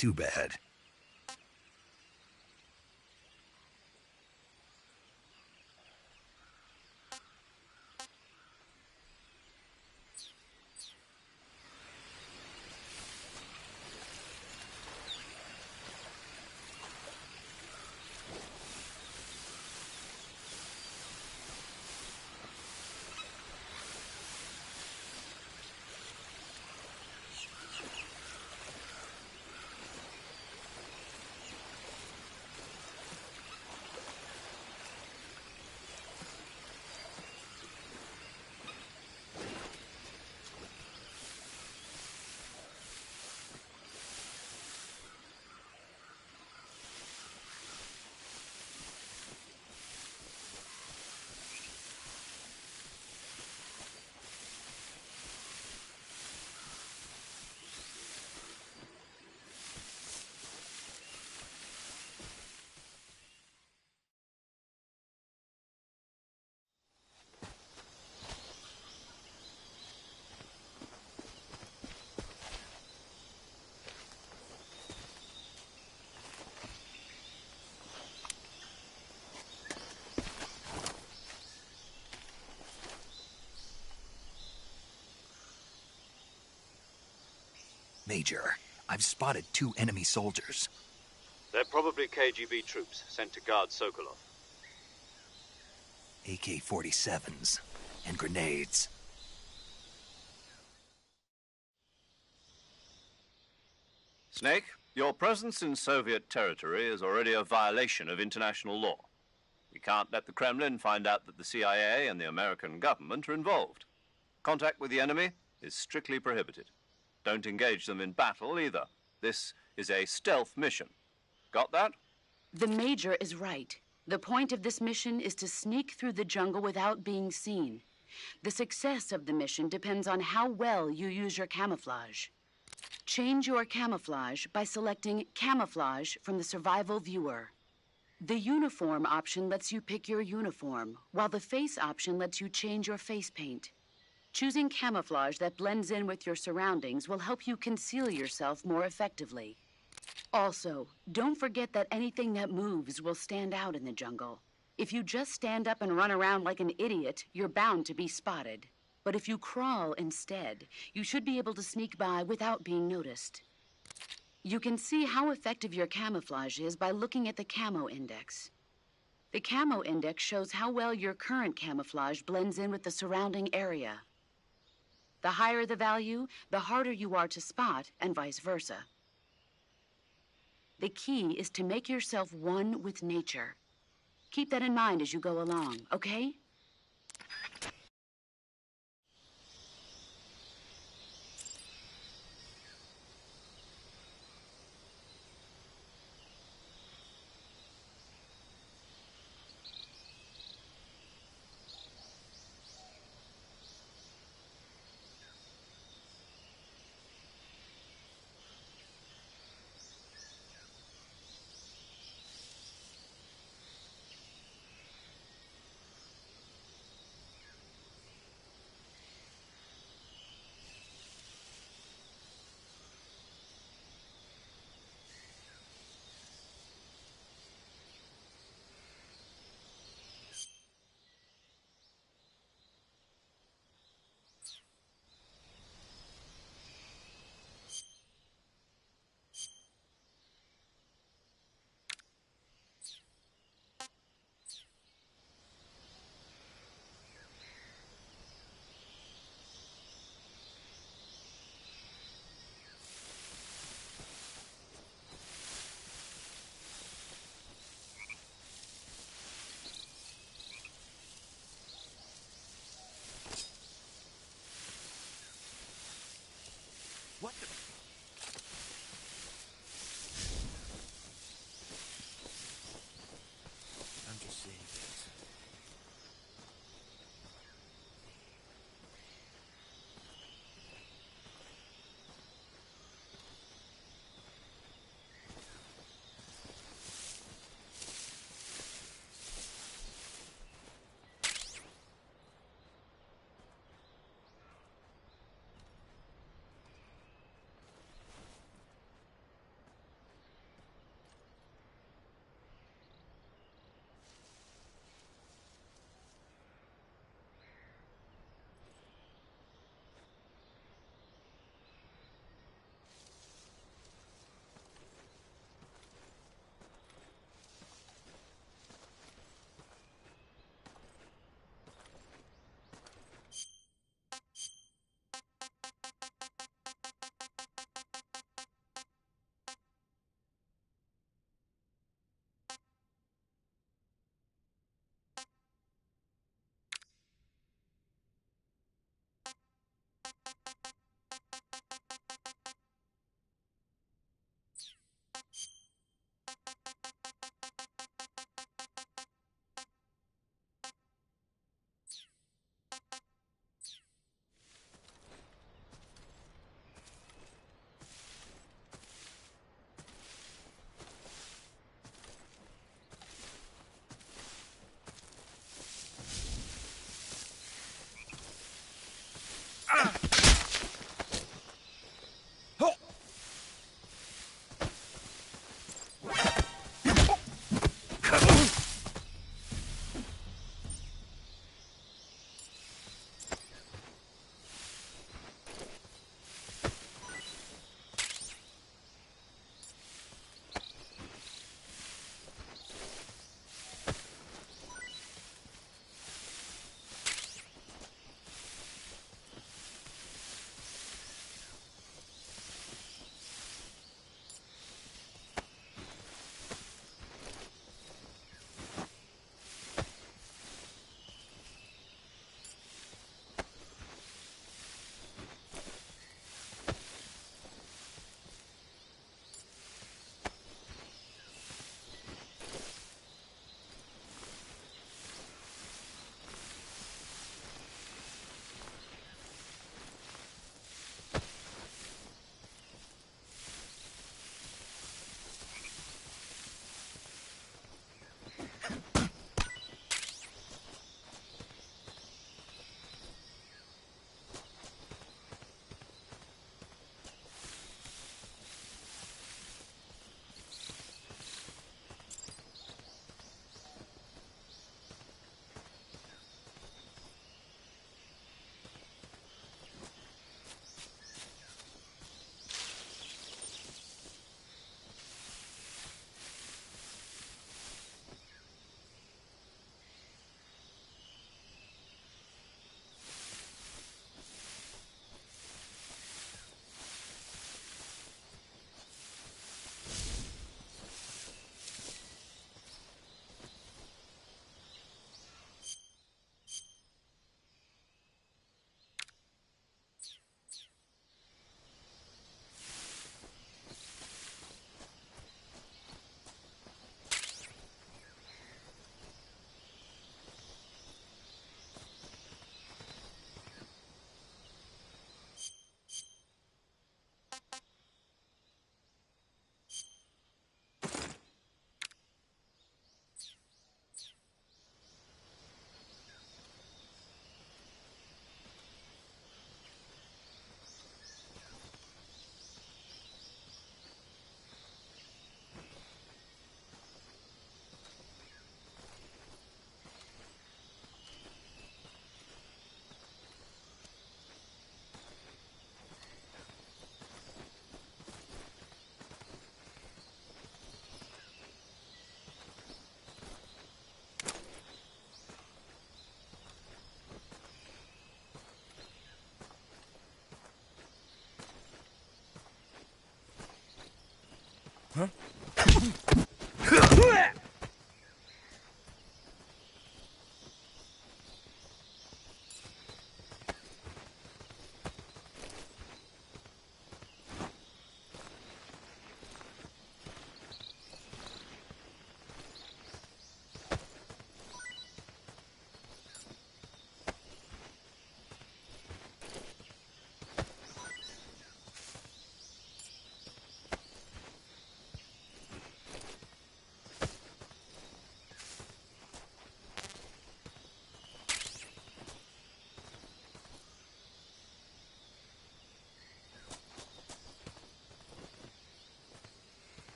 [SPEAKER 1] too bad. Major, I've spotted 2 enemy soldiers.
[SPEAKER 2] They're probably KGB troops sent to guard Sokolov.
[SPEAKER 1] AK-47s and grenades.
[SPEAKER 2] Snake, your presence in Soviet territory is already a violation of international law. We can't let the Kremlin find out that the CIA and the American government are involved. Contact with the enemy is strictly prohibited. Don't engage them in battle either. This is a stealth mission. Got that?
[SPEAKER 7] The Major is right. The point of this mission is to sneak through the jungle without being seen. The success of the mission depends on how well you use your camouflage. Change your camouflage by selecting Camouflage from the Survival Viewer. The Uniform option lets you pick your uniform, while the Face option lets you change your face paint. Choosing camouflage that blends in with your surroundings will help you conceal yourself more effectively. Also, don't forget that anything that moves will stand out in the jungle. If you just stand up and run around like an idiot, you're bound to be spotted. But if you crawl instead, you should be able to sneak by without being noticed. You can see how effective your camouflage is by looking at the Camo Index. The Camo Index shows how well your current camouflage blends in with the surrounding area. The higher the value, the harder you are to spot, and vice versa. The key is to make yourself one with nature. Keep that in mind as you go along, okay?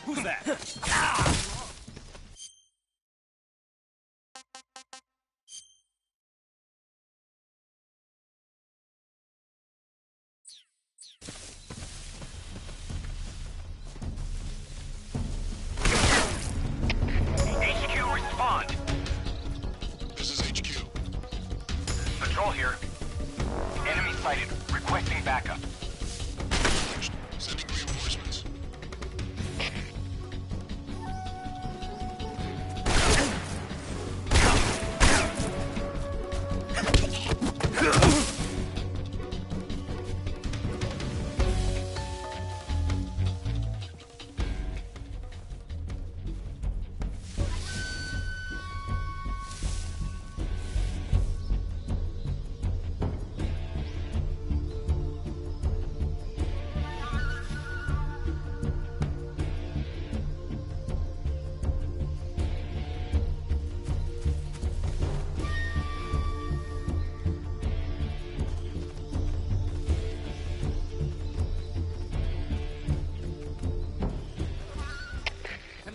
[SPEAKER 8] Who's that?
[SPEAKER 4] HQ, respond.
[SPEAKER 9] This is HQ.
[SPEAKER 4] Patrol here. Enemy sighted. Requesting backup.
[SPEAKER 9] Sending reinforcements.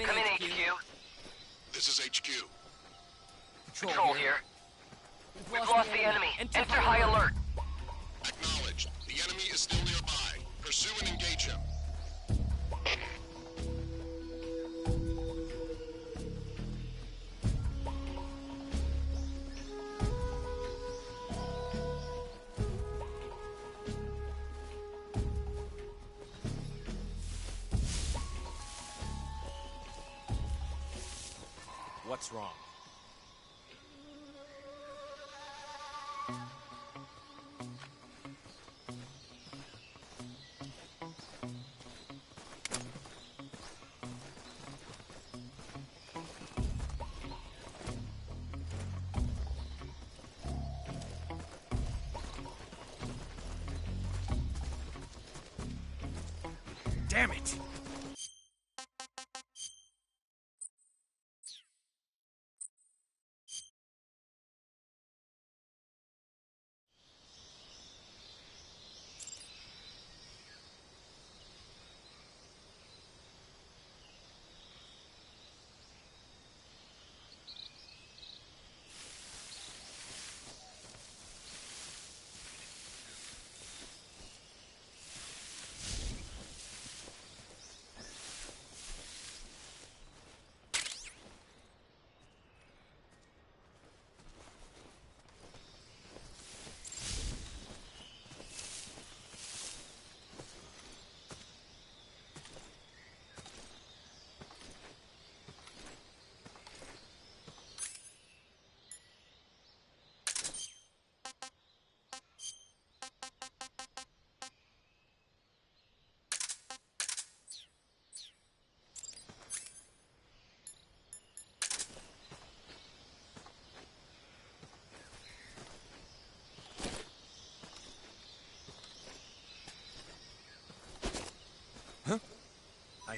[SPEAKER 3] Come in, HQ.
[SPEAKER 9] This is HQ.
[SPEAKER 3] Patrol here. We've lost the enemy. Enter high alert.
[SPEAKER 9] Acknowledged. The enemy is still nearby. Pursue and engage him.
[SPEAKER 8] What's wrong? Damn it!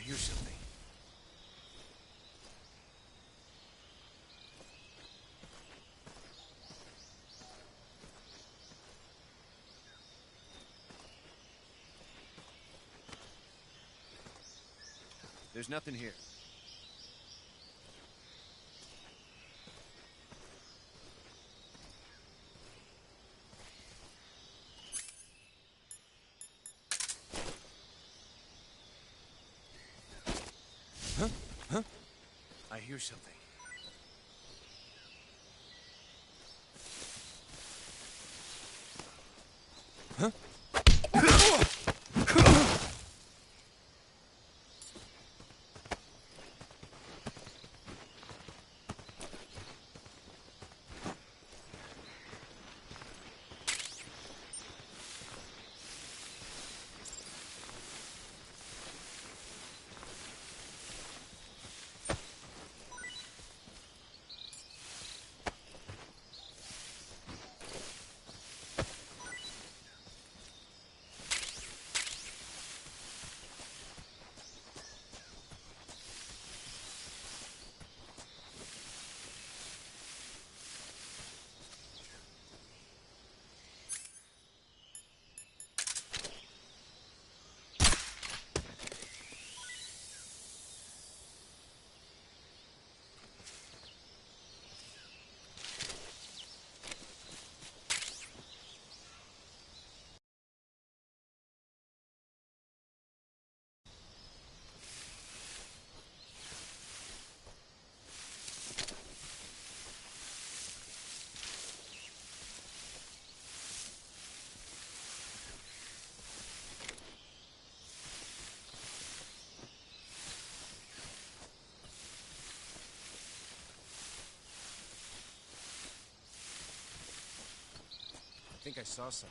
[SPEAKER 8] hear something. There's nothing here. Huh? Huh? I hear something. Huh? I think I saw something.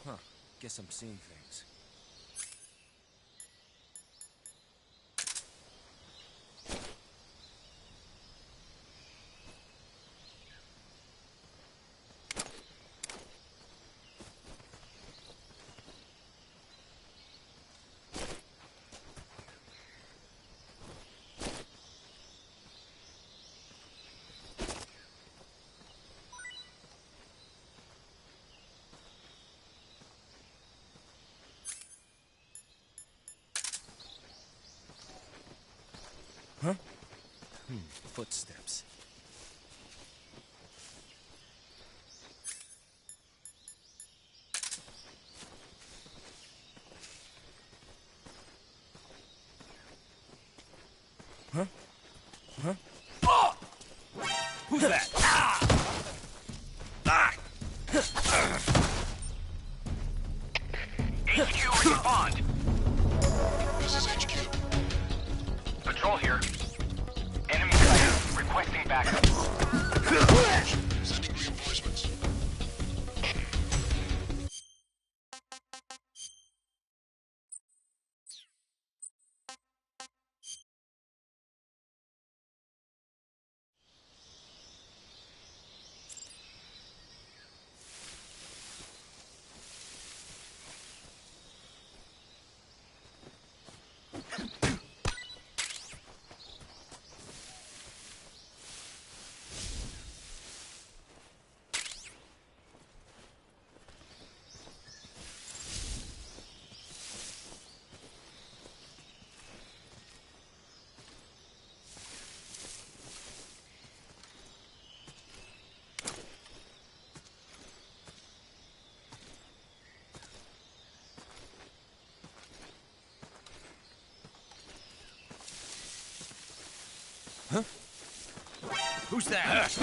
[SPEAKER 8] Huh. Guess I'm seeing things. Huh? Footsteps. Huh? Huh? Oh! Who's that? Ah! Ah!
[SPEAKER 4] HQ, respond.
[SPEAKER 9] This is HQ.
[SPEAKER 4] Patrol here. Enemy sighted. Requesting backup.
[SPEAKER 9] Sending reinforcements.
[SPEAKER 8] Huh? Who's that?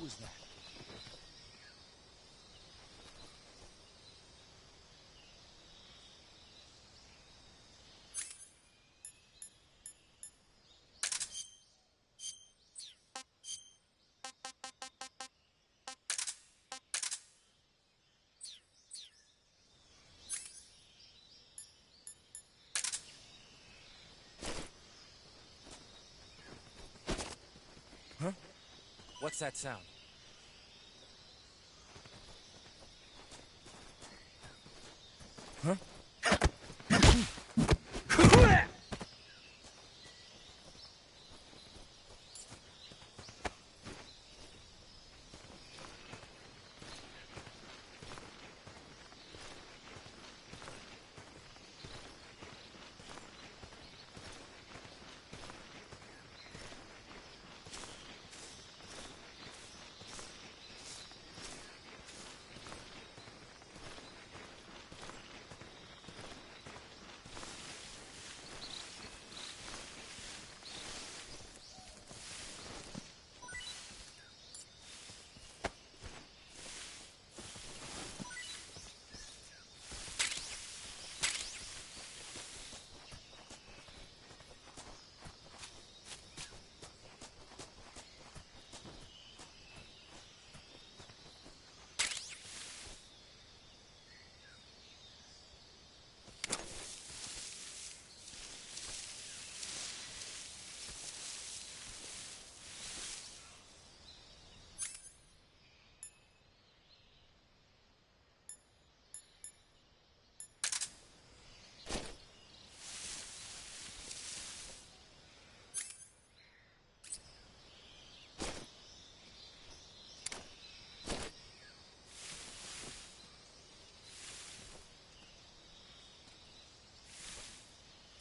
[SPEAKER 8] was that? Huh? What's that sound? Huh?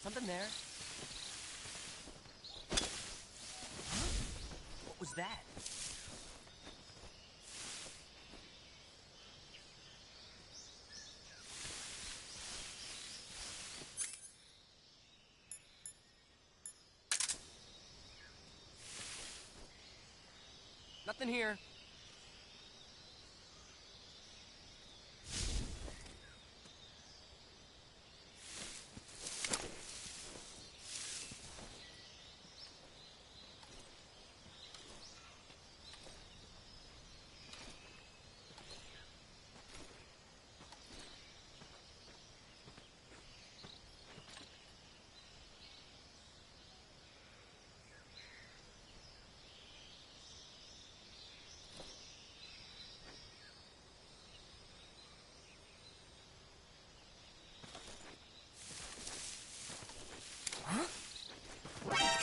[SPEAKER 8] Something there? Huh? What was that? Nothing here.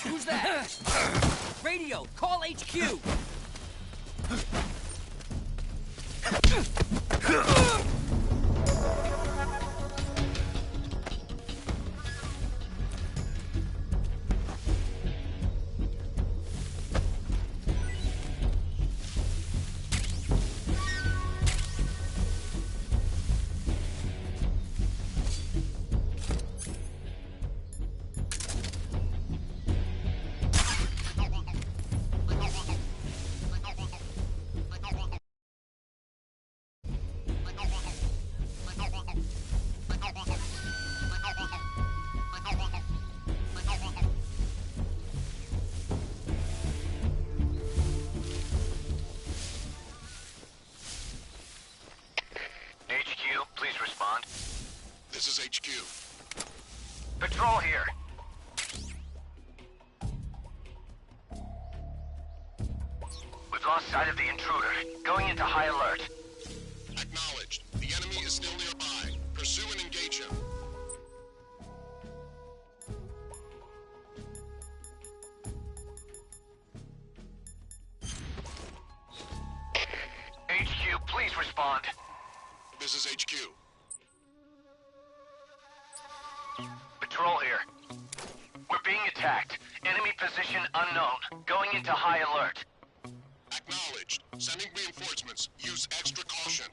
[SPEAKER 8] Who's that? Radio, call HQ!
[SPEAKER 9] This is HQ.
[SPEAKER 4] Patrol here. We've lost sight of the intruder. Going into high alert.
[SPEAKER 9] Acknowledged. The enemy is still nearby. Pursue and engage him.
[SPEAKER 4] HQ, please respond.
[SPEAKER 9] This is HQ.
[SPEAKER 4] Patrol here. We're being attacked. Enemy position unknown. Going into high alert.
[SPEAKER 9] Acknowledged. Sending reinforcements. Use extra caution.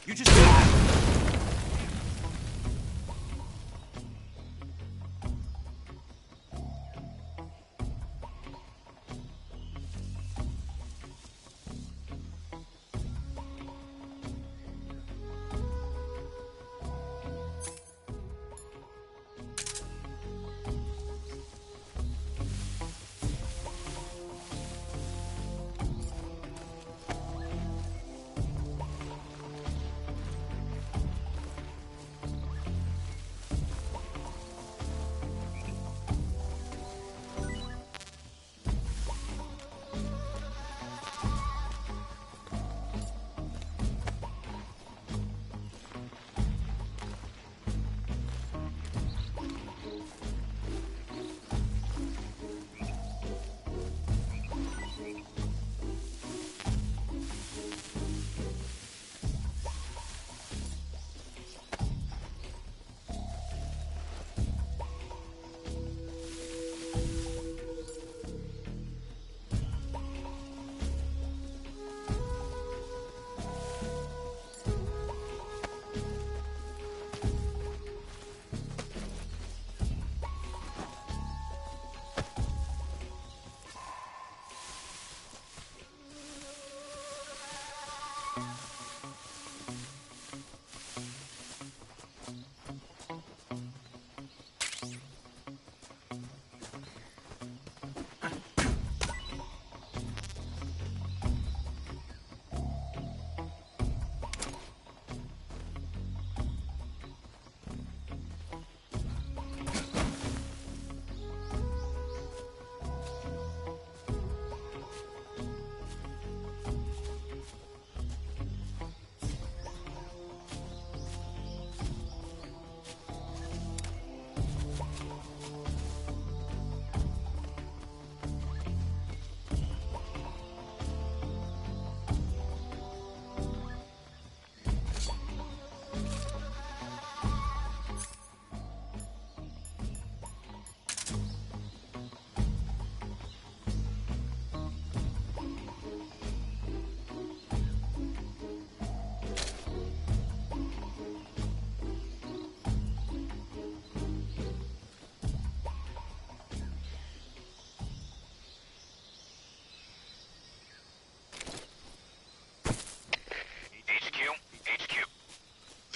[SPEAKER 8] You just...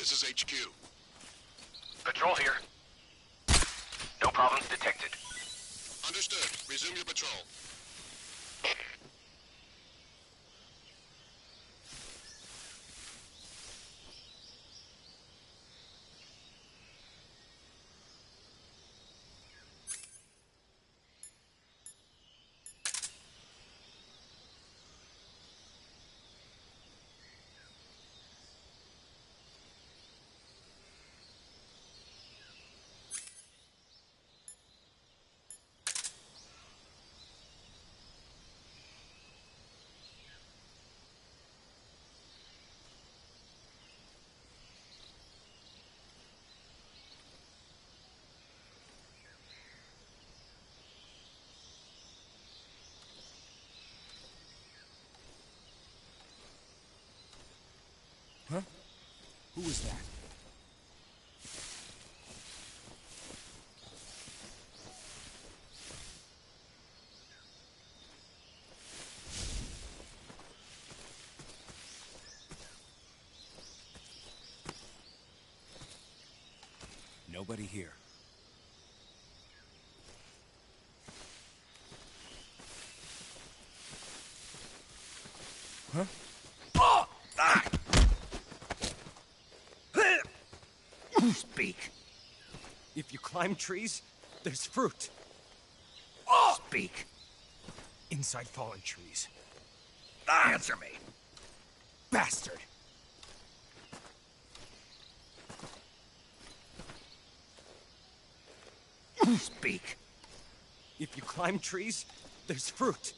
[SPEAKER 9] This is HQ.
[SPEAKER 4] Patrol here. No problems detected.
[SPEAKER 9] Understood. Resume your patrol.
[SPEAKER 8] Huh? Who was that? Nobody here. Huh?
[SPEAKER 1] Speak.
[SPEAKER 8] If you climb trees, there's fruit.
[SPEAKER 1] Speak.
[SPEAKER 8] Inside fallen trees.
[SPEAKER 1] Answer me.
[SPEAKER 8] Bastard!
[SPEAKER 1] Speak.
[SPEAKER 8] If you climb trees, there's fruit.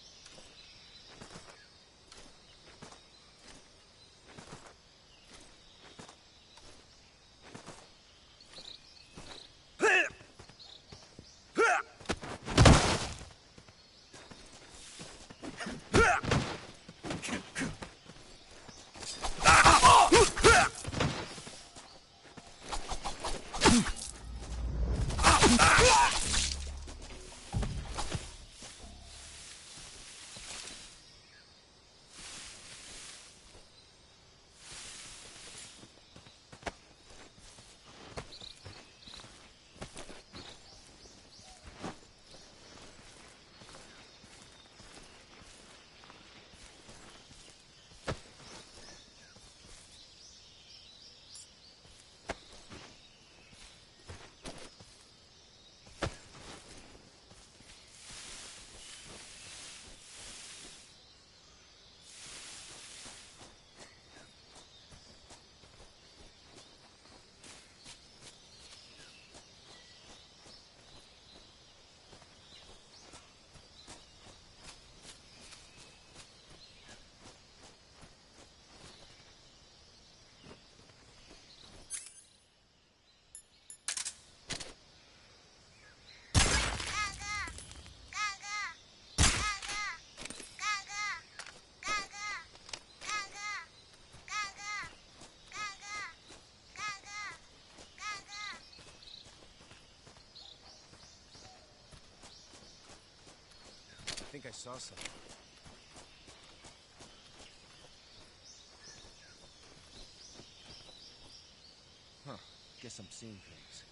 [SPEAKER 8] think I saw something. Huh. Guess I'm seeing things.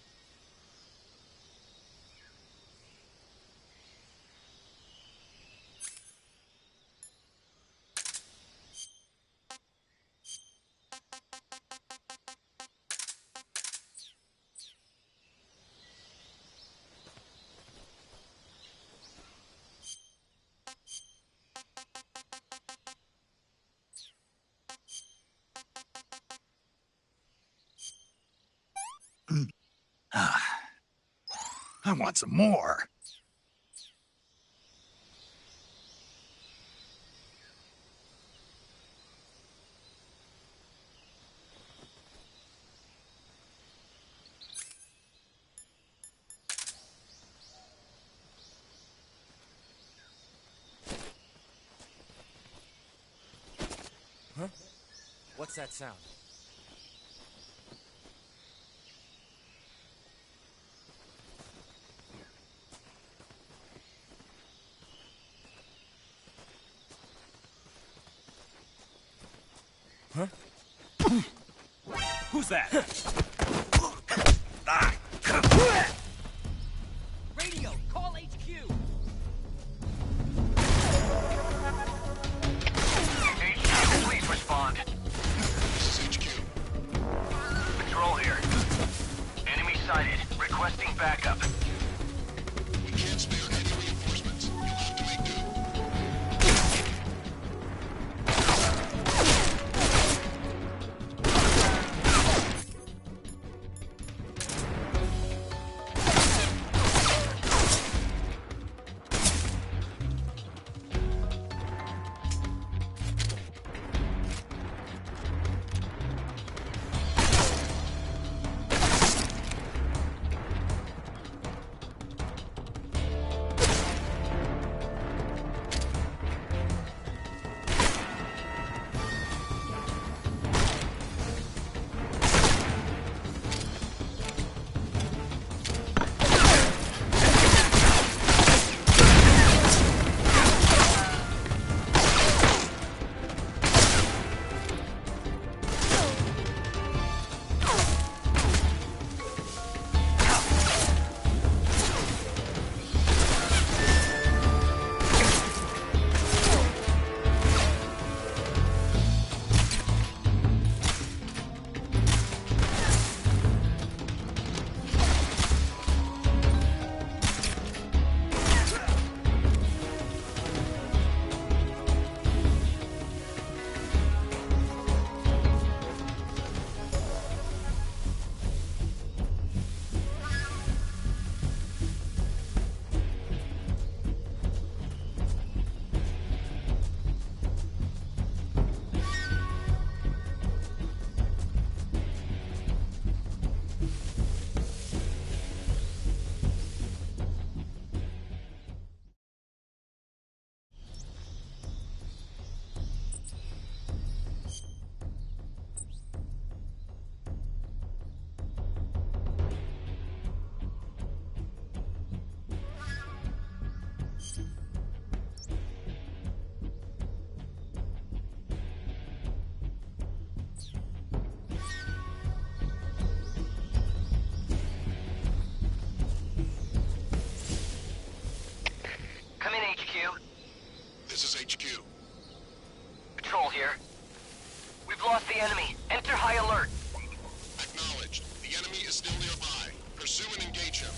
[SPEAKER 1] I want some more.
[SPEAKER 8] Huh? What's that sound? Huh? Who's that? Radio, call HQ!
[SPEAKER 4] HQ, please respond.
[SPEAKER 9] This is HQ.
[SPEAKER 4] Patrol here. Enemy sighted. Requesting backup.
[SPEAKER 9] We can't spare any reinforcements. You'll have to make do.
[SPEAKER 4] Come in, HQ.
[SPEAKER 9] This is HQ.
[SPEAKER 4] Patrol here. We've lost the enemy. Enter high alert.
[SPEAKER 9] Acknowledged. The enemy is still nearby. Pursue and engage him.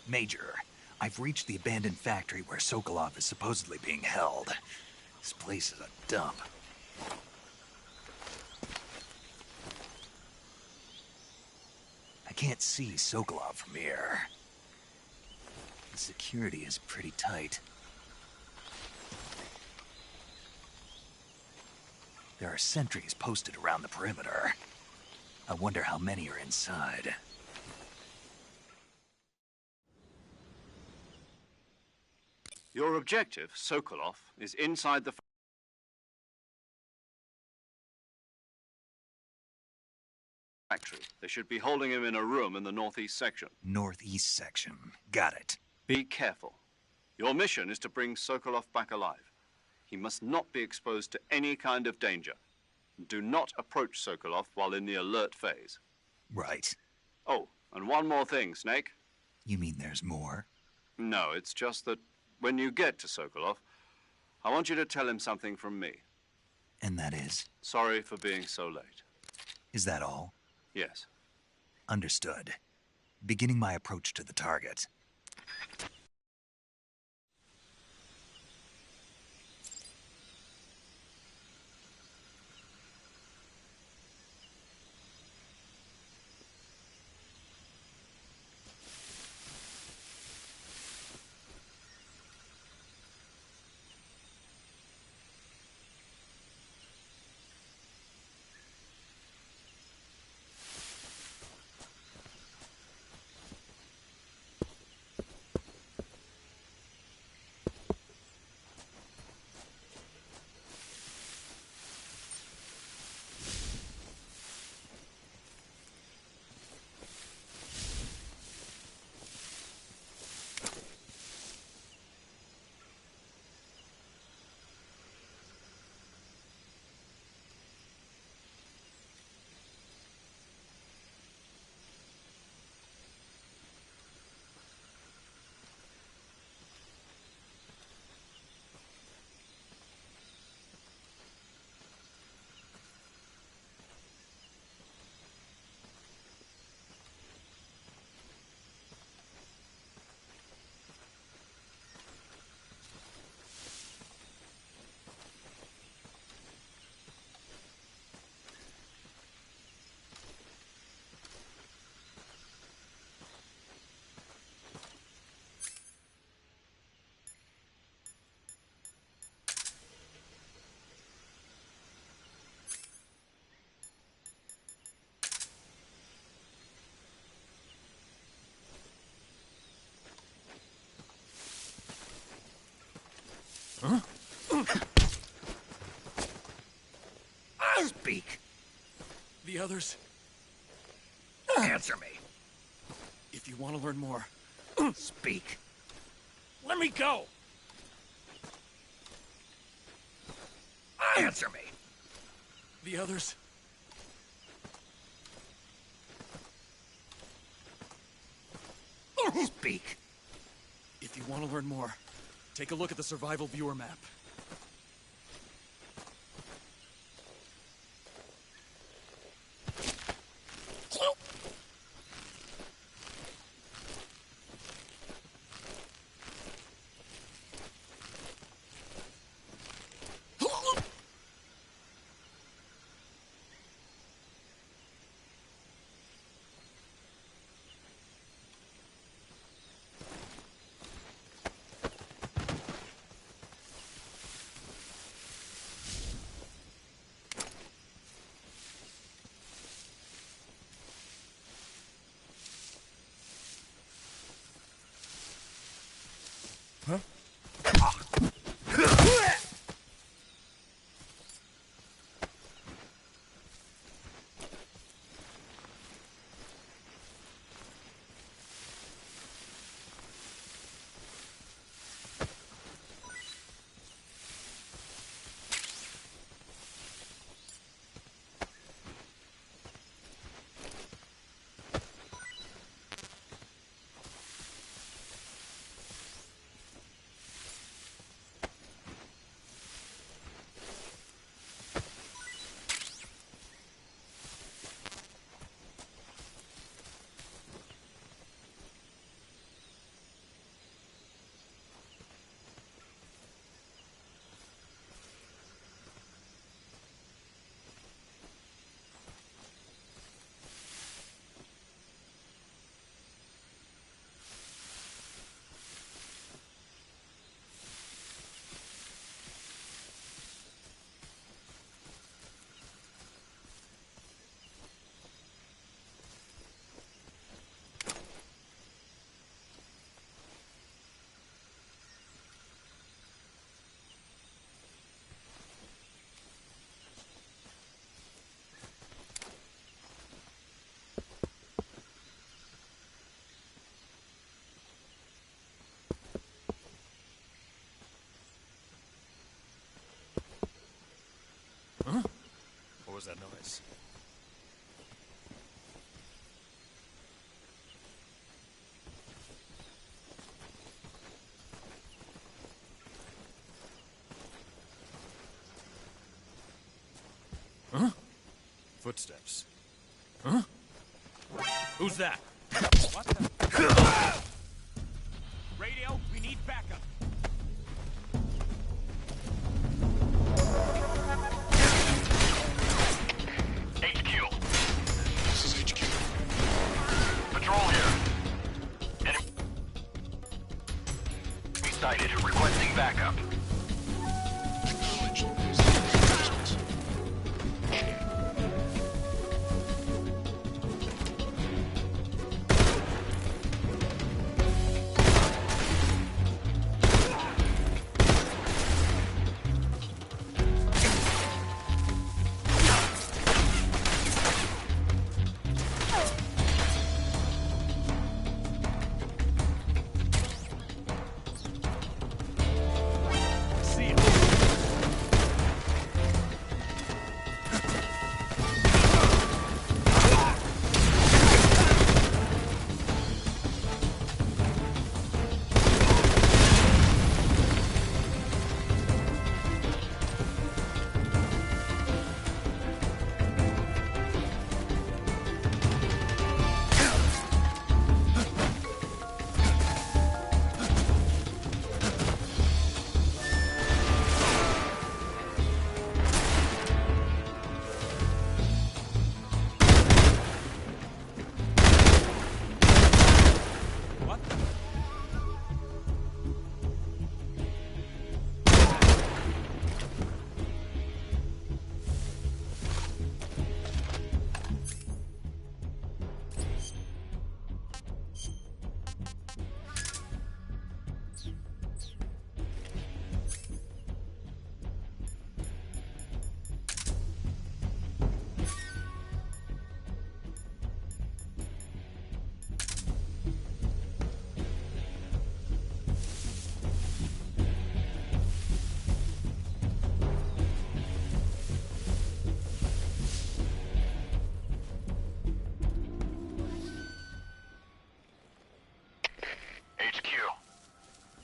[SPEAKER 1] Major, I've reached the abandoned factory where Sokolov is supposedly being held. This place is a dump. I can't see Sokolov from here. The security is pretty tight. There are sentries posted around the perimeter. I wonder how many are inside.
[SPEAKER 2] Your objective, Sokolov, is inside the factory. They should be holding him in a room in the northeast section.
[SPEAKER 1] Northeast section. Got it.
[SPEAKER 2] Be careful. Your mission is to bring Sokolov back alive. He must not be exposed to any kind of danger. Do not approach Sokolov while in the alert phase.
[SPEAKER 1] Right.
[SPEAKER 2] Oh, and one more thing, Snake.
[SPEAKER 1] You mean there's more?
[SPEAKER 2] No, it's just that when you get to Sokolov, I want you to tell him something from me.
[SPEAKER 1] And that is?
[SPEAKER 2] Sorry for being so late.
[SPEAKER 1] Is that all?
[SPEAKER 2] Yes.
[SPEAKER 1] Understood. Beginning my approach to the target.
[SPEAKER 8] Huh?
[SPEAKER 1] Speak.
[SPEAKER 8] The others?
[SPEAKER 1] Answer me.
[SPEAKER 8] If you want to learn more,
[SPEAKER 1] Speak.
[SPEAKER 8] let me go!
[SPEAKER 1] Answer me.
[SPEAKER 8] The others?
[SPEAKER 1] Speak.
[SPEAKER 8] If you want to learn more, take a look at the survival viewer map. Huh? was that noise? Huh? Footsteps. Huh? Who's that? What the? Radio, we need backup.
[SPEAKER 4] HQ.
[SPEAKER 9] This is HQ.
[SPEAKER 4] Patrol here. Enemy sighted. Requesting backup.
[SPEAKER 9] Acknowledged.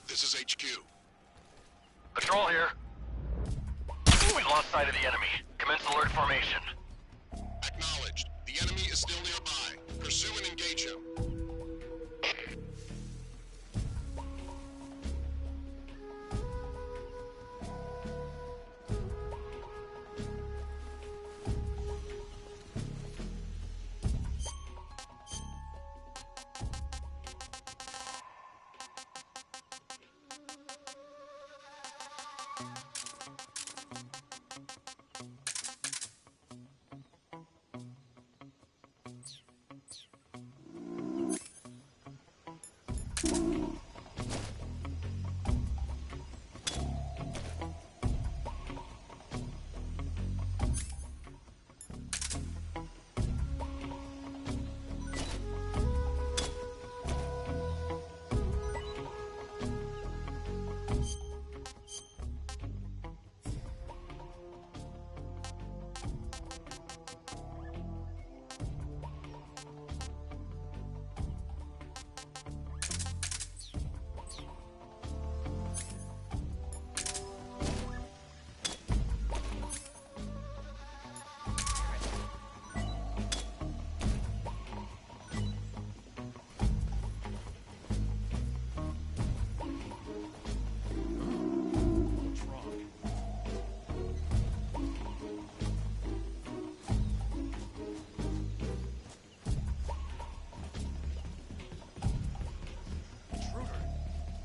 [SPEAKER 9] This is HQ.
[SPEAKER 4] Patrol here. We've lost sight of the enemy. Commence alert formation.
[SPEAKER 9] Acknowledged. The enemy is still nearby. Pursue and engage him.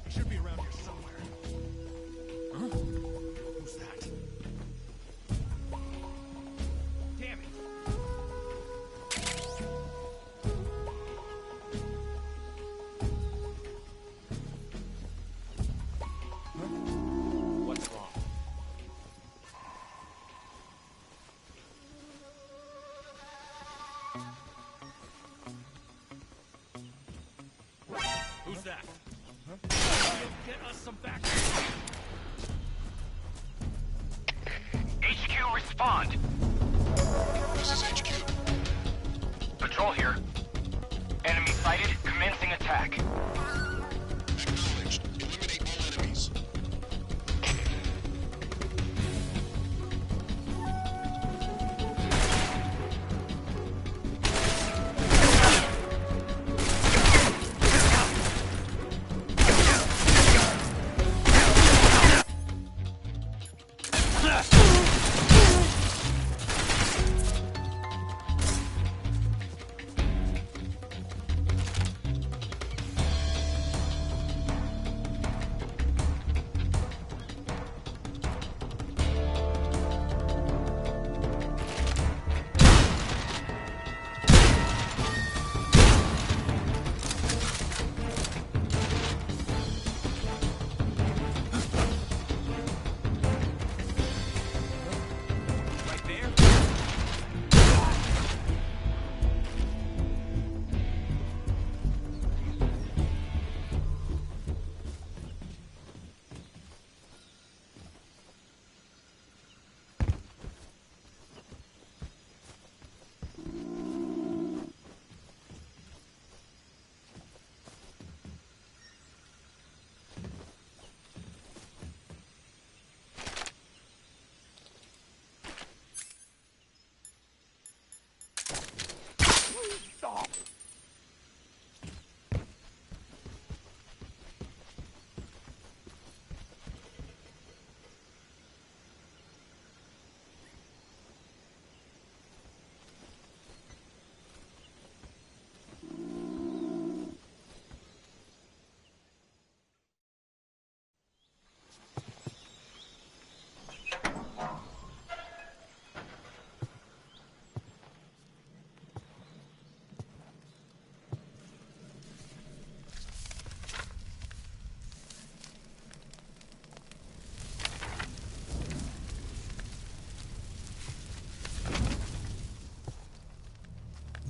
[SPEAKER 8] Should be around here somewhere. Huh? Who's that? Damn it! Huh? What's wrong? Who's that? Get us some back.
[SPEAKER 4] HQ, respond.
[SPEAKER 9] This is HQ.
[SPEAKER 4] Patrol here. Enemy sighted, commencing attack.
[SPEAKER 9] Acknowledged. Eliminate all enemies.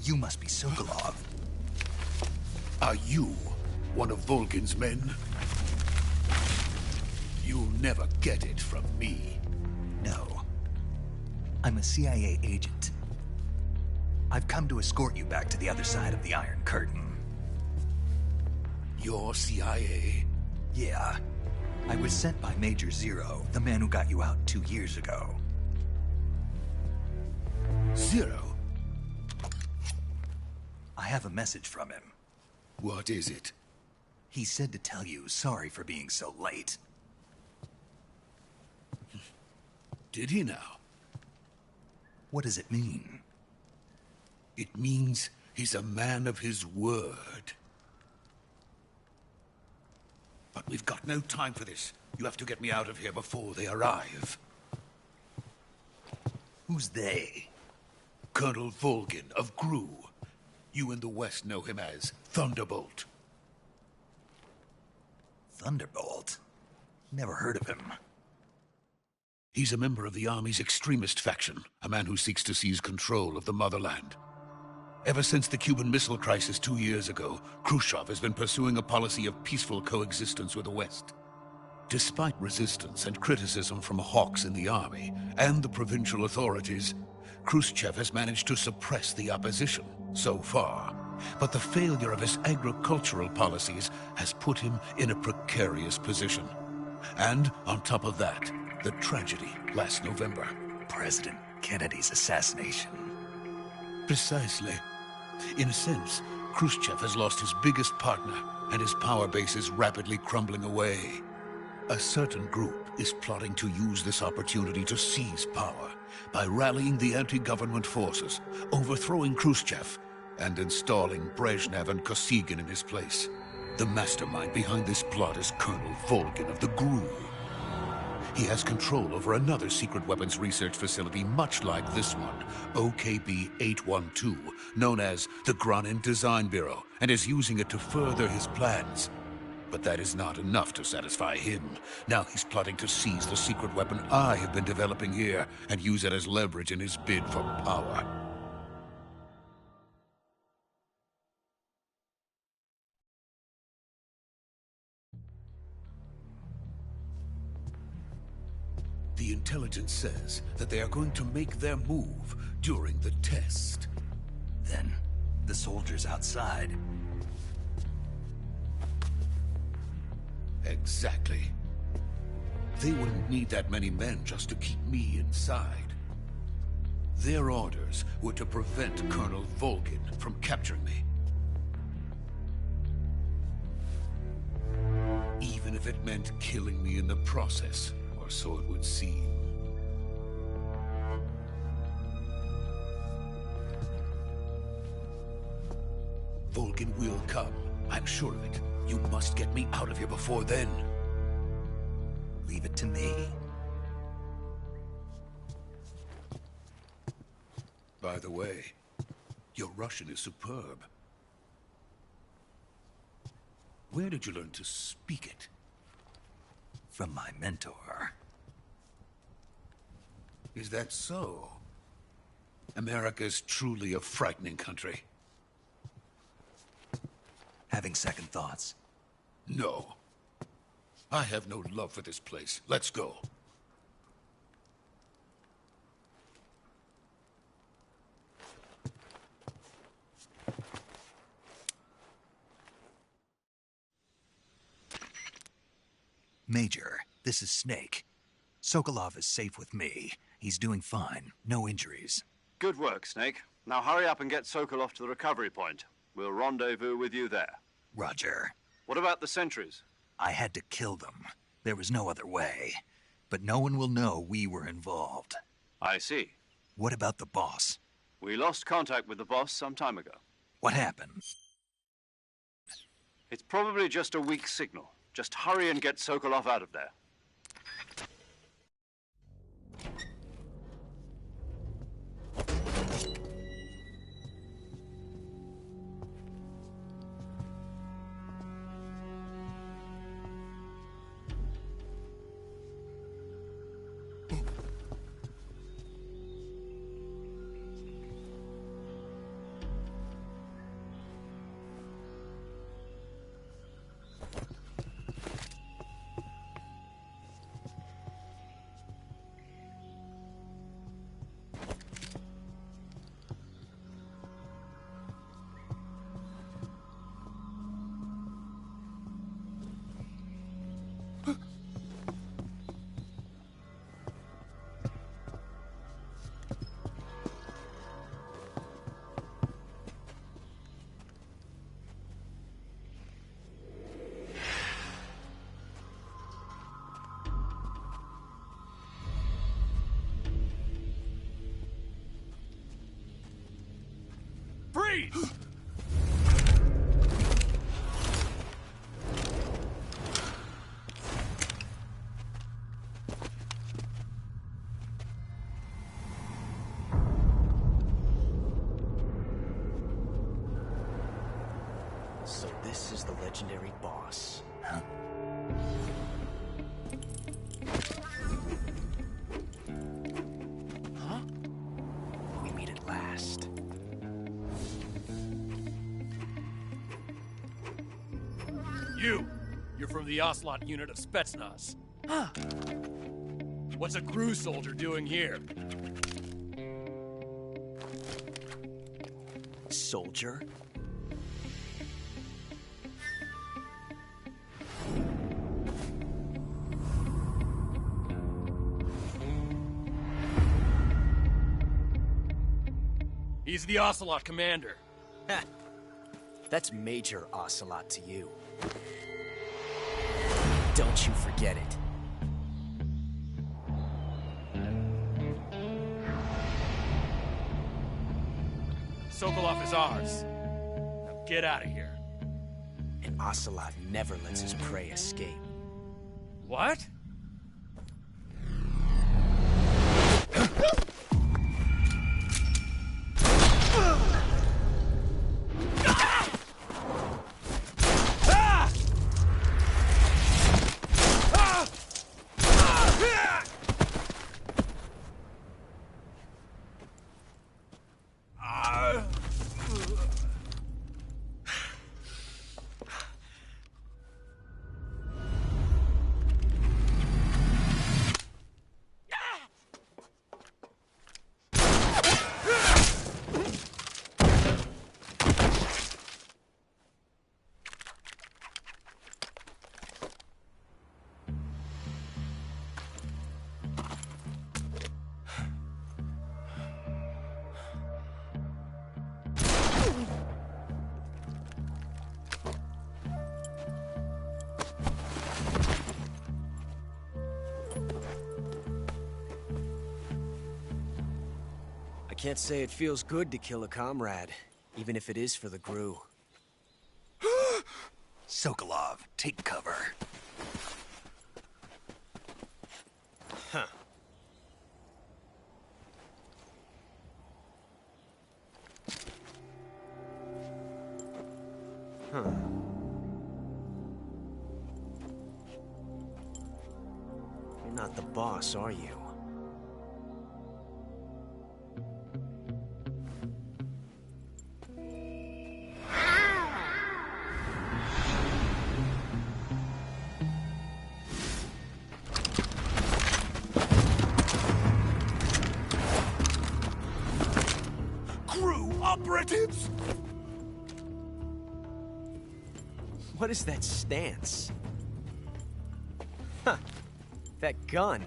[SPEAKER 1] You must be Sokolov.
[SPEAKER 10] Are you one of Volgin's men? You'll never get it from me.
[SPEAKER 1] No. I'm a CIA agent. I've come to escort you back to the other side of the Iron Curtain.
[SPEAKER 10] You're CIA?
[SPEAKER 1] Yeah. I was sent by Major Zero, the man who got you out 2 years ago.
[SPEAKER 10] Zero?
[SPEAKER 1] I have a message from him.
[SPEAKER 10] What is it?
[SPEAKER 1] He said to tell you sorry for being so late.
[SPEAKER 10] Did he now?
[SPEAKER 1] What does it mean?
[SPEAKER 10] It means he's a man of his word. But we've got no time for this. You have to get me out of here before they arrive.
[SPEAKER 1] Who's they?
[SPEAKER 10] Colonel Volgin of GRU. You in the West know him as Thunderbolt.
[SPEAKER 1] Thunderbolt? Never heard of him.
[SPEAKER 10] He's a member of the Army's extremist faction, a man who seeks to seize control of the motherland. Ever since the Cuban Missile Crisis 2 years ago, Khrushchev has been pursuing a policy of peaceful coexistence with the West. Despite resistance and criticism from hawks in the Army and the provincial authorities, Khrushchev has managed to suppress the opposition so far. But the failure of his agricultural policies has put him in a precarious position. And on top of that, the tragedy last November.
[SPEAKER 1] President Kennedy's assassination.
[SPEAKER 10] Precisely. In a sense, Khrushchev has lost his biggest partner, and his power base is rapidly crumbling away. A certain group is plotting to use this opportunity to seize power by rallying the anti-government forces, overthrowing Khrushchev, and installing Brezhnev and Kosygin in his place. The mastermind behind this plot is Colonel Volgin of the GRU. He has control over another secret weapons research facility much like this one, OKB-812, known as the Granin Design Bureau, and is using it to further his plans. But that is not enough to satisfy him. Now he's plotting to seize the secret weapon I have been developing here and use it as leverage in his bid for power. The intelligence says that they are going to make their move during the test.
[SPEAKER 1] Then, the soldiers outside.
[SPEAKER 10] Exactly. They wouldn't need that many men just to keep me inside. Their orders were to prevent Colonel Volgin from capturing me. Even if it meant killing me in the process, or so it would seem. Volgin will come. I'm sure of it. You must get me out of here before then.
[SPEAKER 1] Leave it to me.
[SPEAKER 10] By the way, your Russian is superb. Where did you learn to speak it?
[SPEAKER 1] From my mentor.
[SPEAKER 10] Is that so? America's truly a frightening country.
[SPEAKER 1] Having second thoughts?
[SPEAKER 10] No. I have no love for this place. Let's go.
[SPEAKER 1] Major, this is Snake. Sokolov is safe with me. He's doing fine. No injuries.
[SPEAKER 2] Good work, Snake. Now hurry up and get Sokolov to the recovery point. We'll rendezvous with you there.
[SPEAKER 1] Roger.
[SPEAKER 2] What about the sentries?
[SPEAKER 1] I had to kill them. There was no other way. But no one will know we were involved.
[SPEAKER 2] I see.
[SPEAKER 1] What about the boss?
[SPEAKER 2] We lost contact with the boss some time ago.
[SPEAKER 1] What happened?
[SPEAKER 2] It's probably just a weak signal. Just hurry and get Sokolov out of there.
[SPEAKER 8] Freeze!
[SPEAKER 11] So this is the legendary boss.
[SPEAKER 1] Huh?
[SPEAKER 11] Huh? We meet at last.
[SPEAKER 8] You're from the Ocelot unit of Spetsnaz.
[SPEAKER 11] Huh.
[SPEAKER 8] What's a crew soldier doing here?
[SPEAKER 11] Soldier?
[SPEAKER 8] He's the Ocelot commander.
[SPEAKER 11] Ha! That's Major Ocelot to you. Don't you forget it.
[SPEAKER 8] Sokolov is ours. Now get out of here.
[SPEAKER 11] And Ocelot never lets his prey escape.
[SPEAKER 8] What?
[SPEAKER 11] can't say it feels good to kill a comrade, even if it is for the GRU.
[SPEAKER 1] Sokolov, take cover.
[SPEAKER 11] Huh. Huh. You're not the boss, are you?
[SPEAKER 8] GRU operatives!
[SPEAKER 11] What is that stance? Huh. That gun.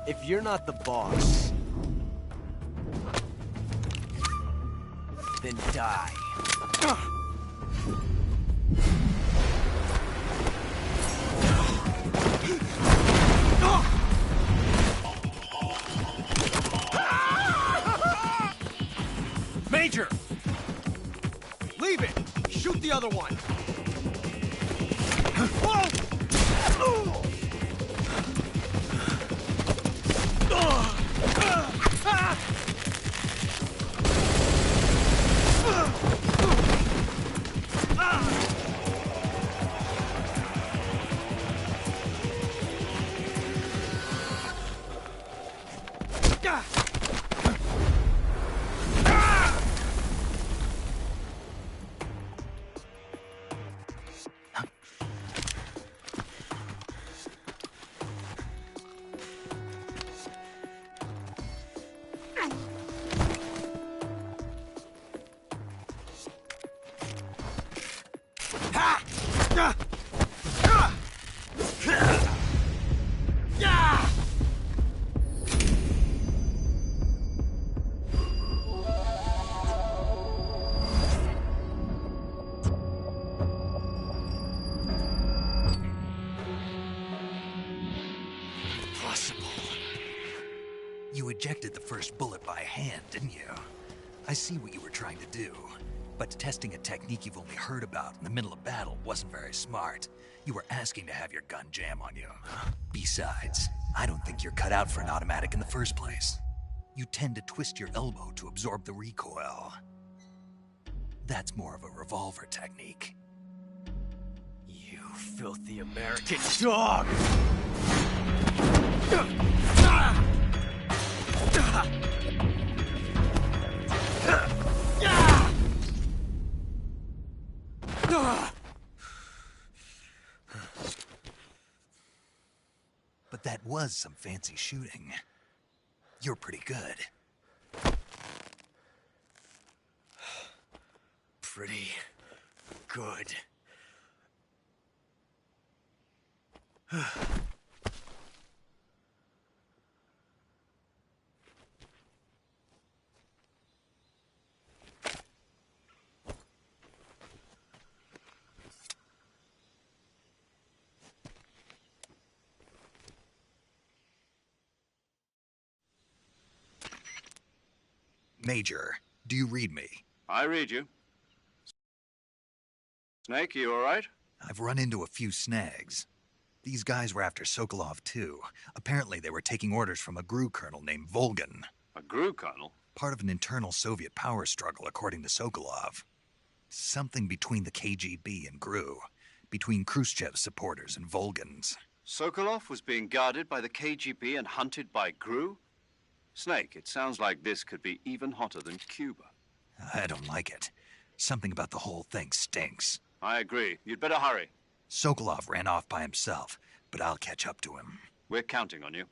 [SPEAKER 11] If you're not the boss, then die.
[SPEAKER 8] Major! Leave it! Shoot the other one!
[SPEAKER 1] You ejected the first bullet by hand, didn't you? I see what you were trying to do. But testing a technique you've only heard about in the middle of battle wasn't very smart. You were asking to have your gun jam on you. Besides, I don't think you're cut out for an automatic in the first place. You tend to twist your elbow to absorb the recoil. That's more of a revolver technique.
[SPEAKER 11] You filthy American dog!
[SPEAKER 1] But that was some fancy shooting. You're pretty good.
[SPEAKER 11] Pretty good.
[SPEAKER 1] Major, do you read me?
[SPEAKER 2] I read you. Snake, you all right?
[SPEAKER 1] I've run into a few snags. These guys were after Sokolov too. Apparently they were taking orders from a GRU colonel named Volgan.
[SPEAKER 2] A GRU colonel?
[SPEAKER 1] Part of an internal Soviet power struggle, according to Sokolov. Something between the KGB and GRU. Between Khrushchev's supporters and Volgan's.
[SPEAKER 2] Sokolov was being guarded by the KGB and hunted by GRU? Snake, it sounds like this could be even hotter than Cuba.
[SPEAKER 1] I don't like it. Something about the whole thing stinks.
[SPEAKER 2] I agree. You'd better hurry.
[SPEAKER 1] Sokolov ran off by himself, but I'll catch up to him.
[SPEAKER 2] We're counting on you.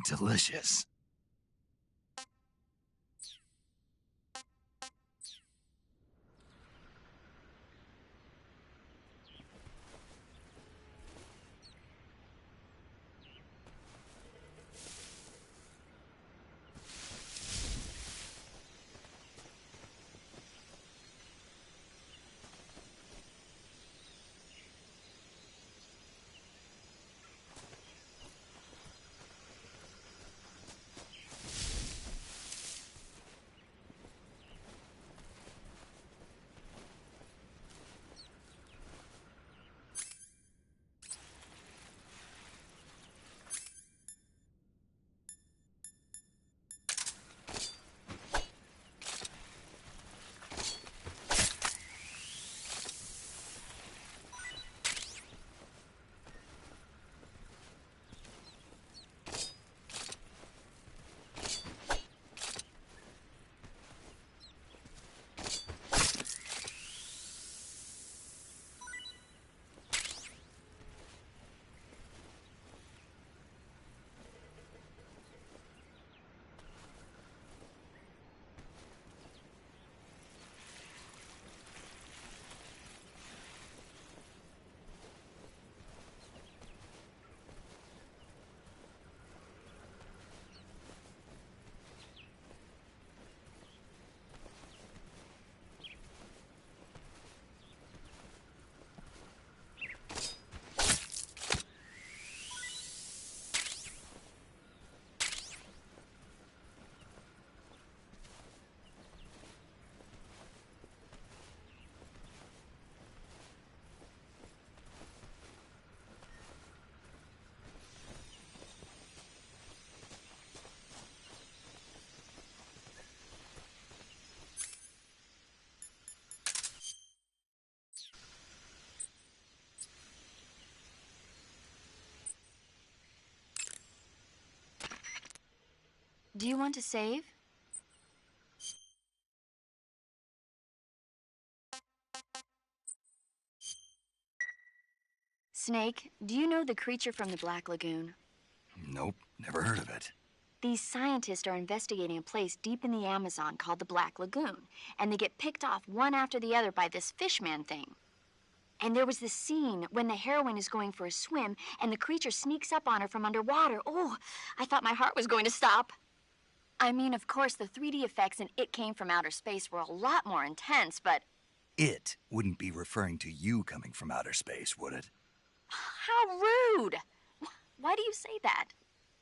[SPEAKER 1] Delicious.
[SPEAKER 6] Do you want to save? Snake, do you know the creature from the Black Lagoon?
[SPEAKER 1] Nope, never heard of it.
[SPEAKER 6] These scientists are investigating a place deep in the Amazon called the Black Lagoon, and they get picked off one after the other by this fishman thing. And there was this scene when the heroine is going for a swim, and the creature sneaks up on her from underwater. Oh, I thought my heart was going to stop. I mean, of course, the 3D effects in It Came from Outer Space were a lot more intense, but...
[SPEAKER 1] It wouldn't be referring to you coming from outer space, would it?
[SPEAKER 6] How rude! Why do you say that?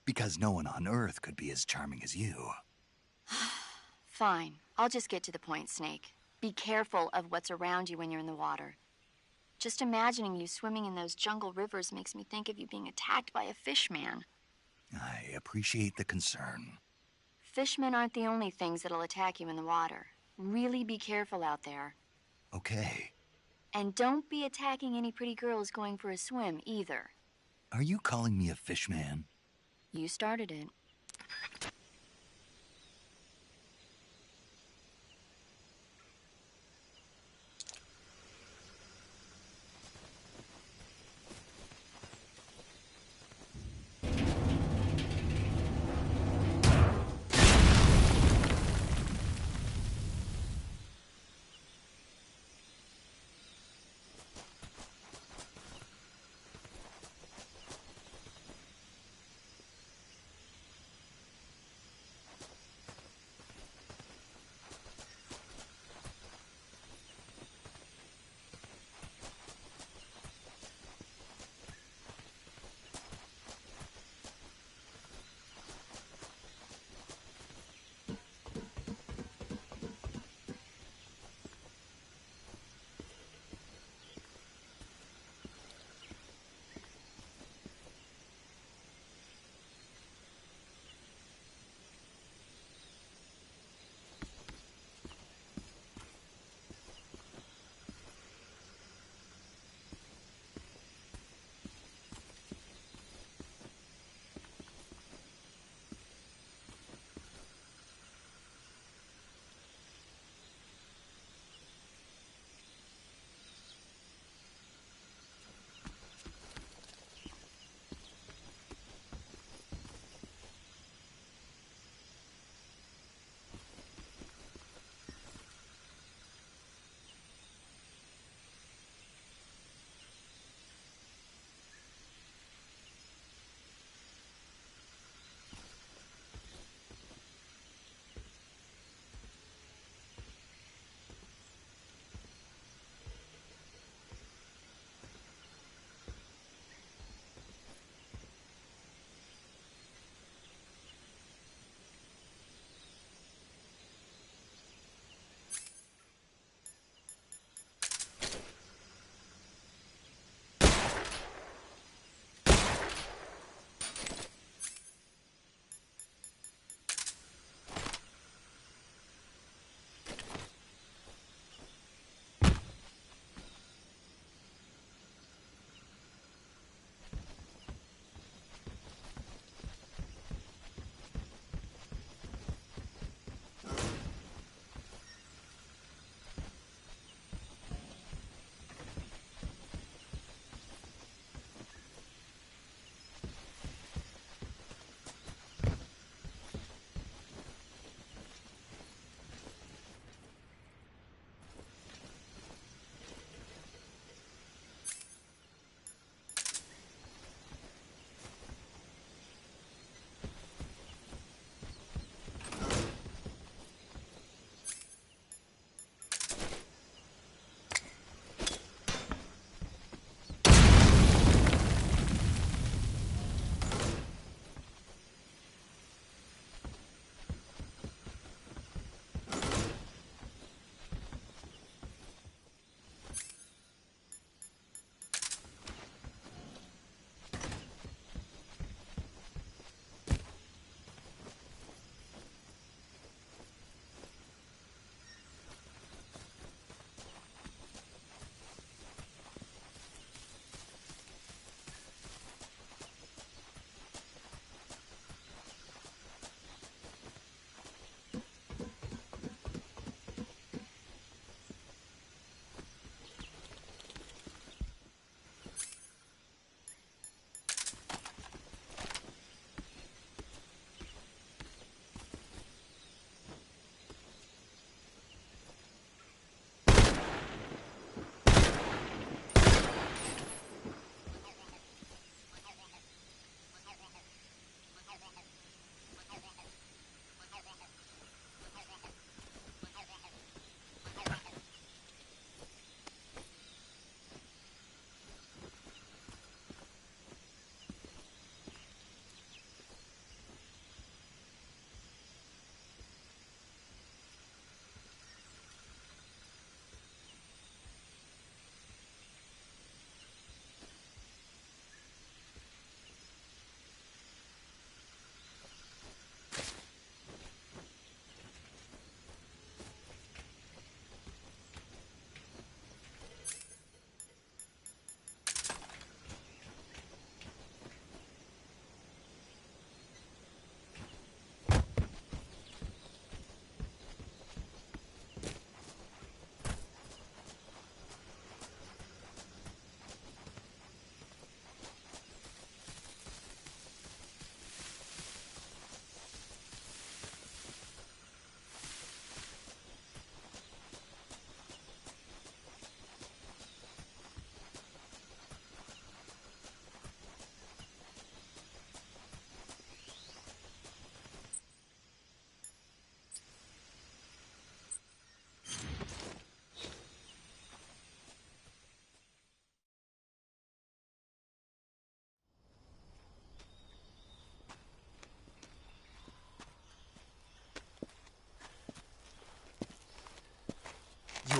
[SPEAKER 1] Because no one on Earth could be as charming as you.
[SPEAKER 6] Fine. I'll just get to the point, Snake. Be careful of what's around you when you're in the water. Just imagining you swimming in those jungle rivers makes me think of you being attacked by a fishman.
[SPEAKER 1] I appreciate the concern.
[SPEAKER 6] Fishmen aren't the only things that'll attack you in the water. Really be careful out there.
[SPEAKER 1] Okay.
[SPEAKER 6] And don't be attacking any pretty girls going for a swim, either.
[SPEAKER 1] Are you calling me a fishman?
[SPEAKER 6] You started it.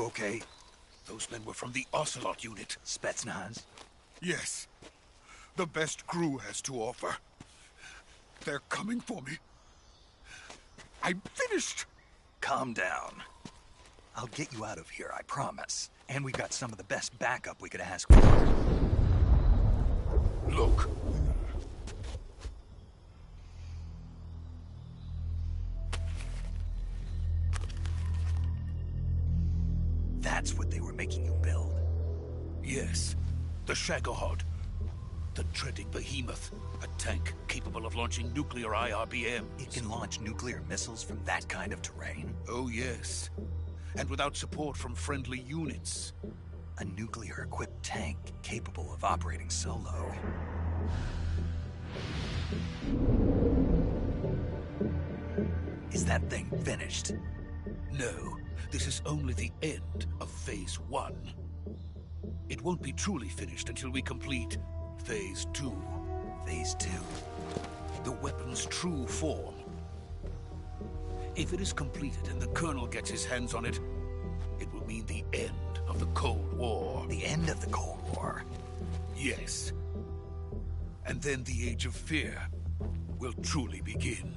[SPEAKER 10] okay? Those men were from the Ocelot unit.
[SPEAKER 1] Spetsnaz?
[SPEAKER 10] Yes. The best crew has to offer. They're coming for me. I'm finished!
[SPEAKER 1] Calm down. I'll get you out of here, I promise. And we got some of the best backup we could ask for.
[SPEAKER 10] Look.
[SPEAKER 1] That's what they were making you build?
[SPEAKER 10] Yes. The Shagohod. The treading behemoth. A tank capable of launching nuclear IRBMs.
[SPEAKER 1] It can launch nuclear missiles from that kind of terrain?
[SPEAKER 10] Oh, yes. And without support from friendly units.
[SPEAKER 1] A nuclear-equipped tank capable of operating solo. Is that thing finished?
[SPEAKER 10] No. This is only the end of Phase 1. It won't be truly finished until we complete Phase 2.
[SPEAKER 1] Phase 2?
[SPEAKER 10] The weapon's true form. If it is completed and the Colonel gets his hands on it, it will mean the end of the Cold War.
[SPEAKER 1] The end of the Cold War?
[SPEAKER 10] Yes. And then the Age of Fear will truly begin.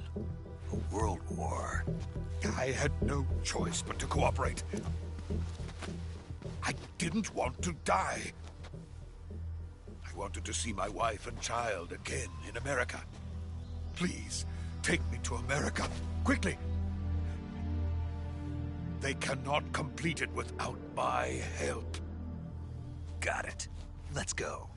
[SPEAKER 1] A world war?
[SPEAKER 10] I had no choice but to cooperate. I didn't want to die. I wanted to see my wife and child again in America. Please, take me to America, quickly. They cannot complete it without my help.
[SPEAKER 1] Got it. Let's go.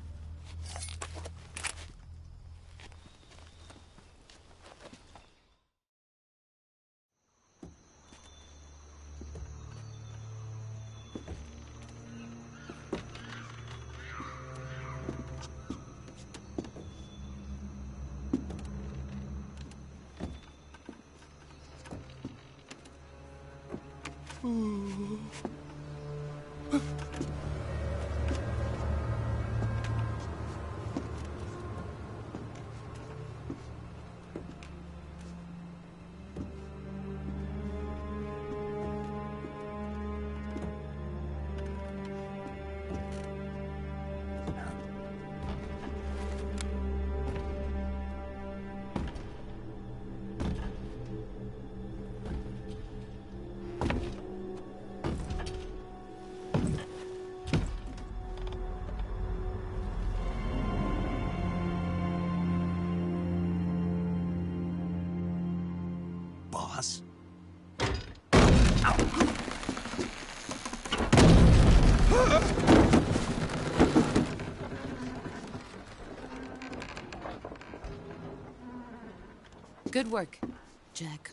[SPEAKER 1] Boss?
[SPEAKER 7] Good work, Jack.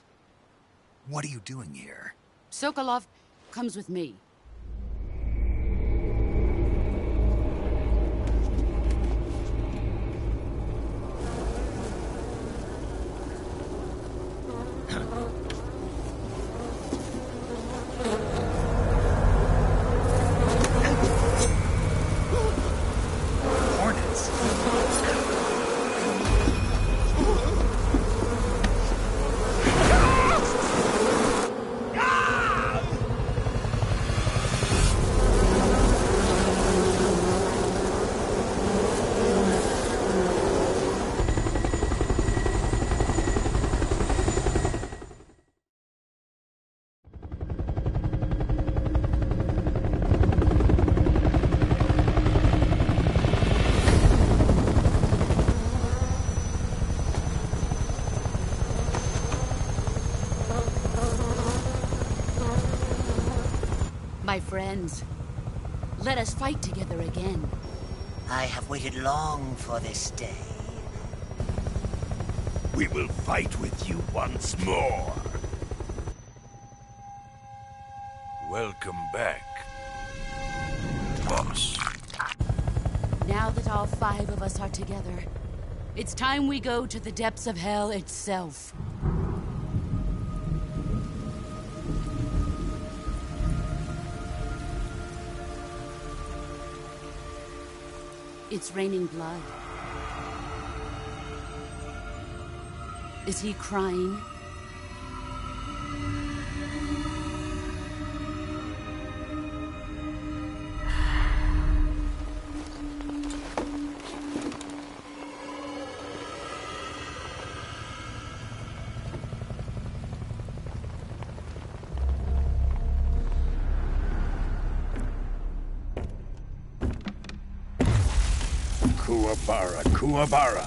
[SPEAKER 1] What are you doing here?
[SPEAKER 7] Sokolov comes with me. My friends, let us fight together again.
[SPEAKER 12] I have waited long for this day.
[SPEAKER 13] We will fight with you once more. Welcome back, boss.
[SPEAKER 7] Now that all 5 of us are together, it's time we go to the depths of hell itself. It's raining blood. Is he crying?
[SPEAKER 13] Kuwabara, Kuwabara.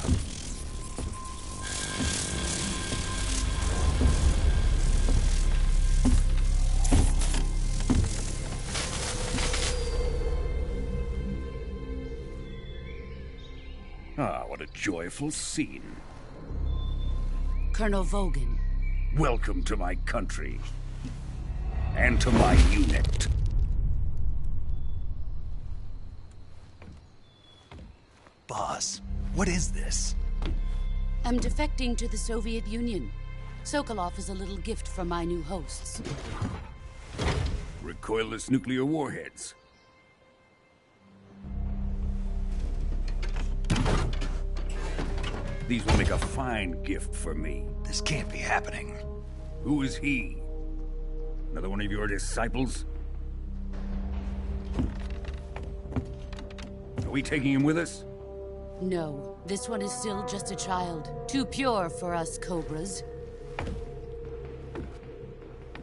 [SPEAKER 13] Ah, what a joyful scene.
[SPEAKER 7] Colonel Vogan.
[SPEAKER 13] Welcome to my country. And to my unit.
[SPEAKER 1] Boss, what is this?
[SPEAKER 7] I'm defecting to the Soviet Union. Sokolov is a little gift from my new hosts.
[SPEAKER 13] Recoilless nuclear warheads. These will make a fine gift for me.
[SPEAKER 1] This can't be happening.
[SPEAKER 13] Who is he? Another one of your disciples? Are we taking him with us?
[SPEAKER 7] No, this one is still just a child. Too pure for us Cobras.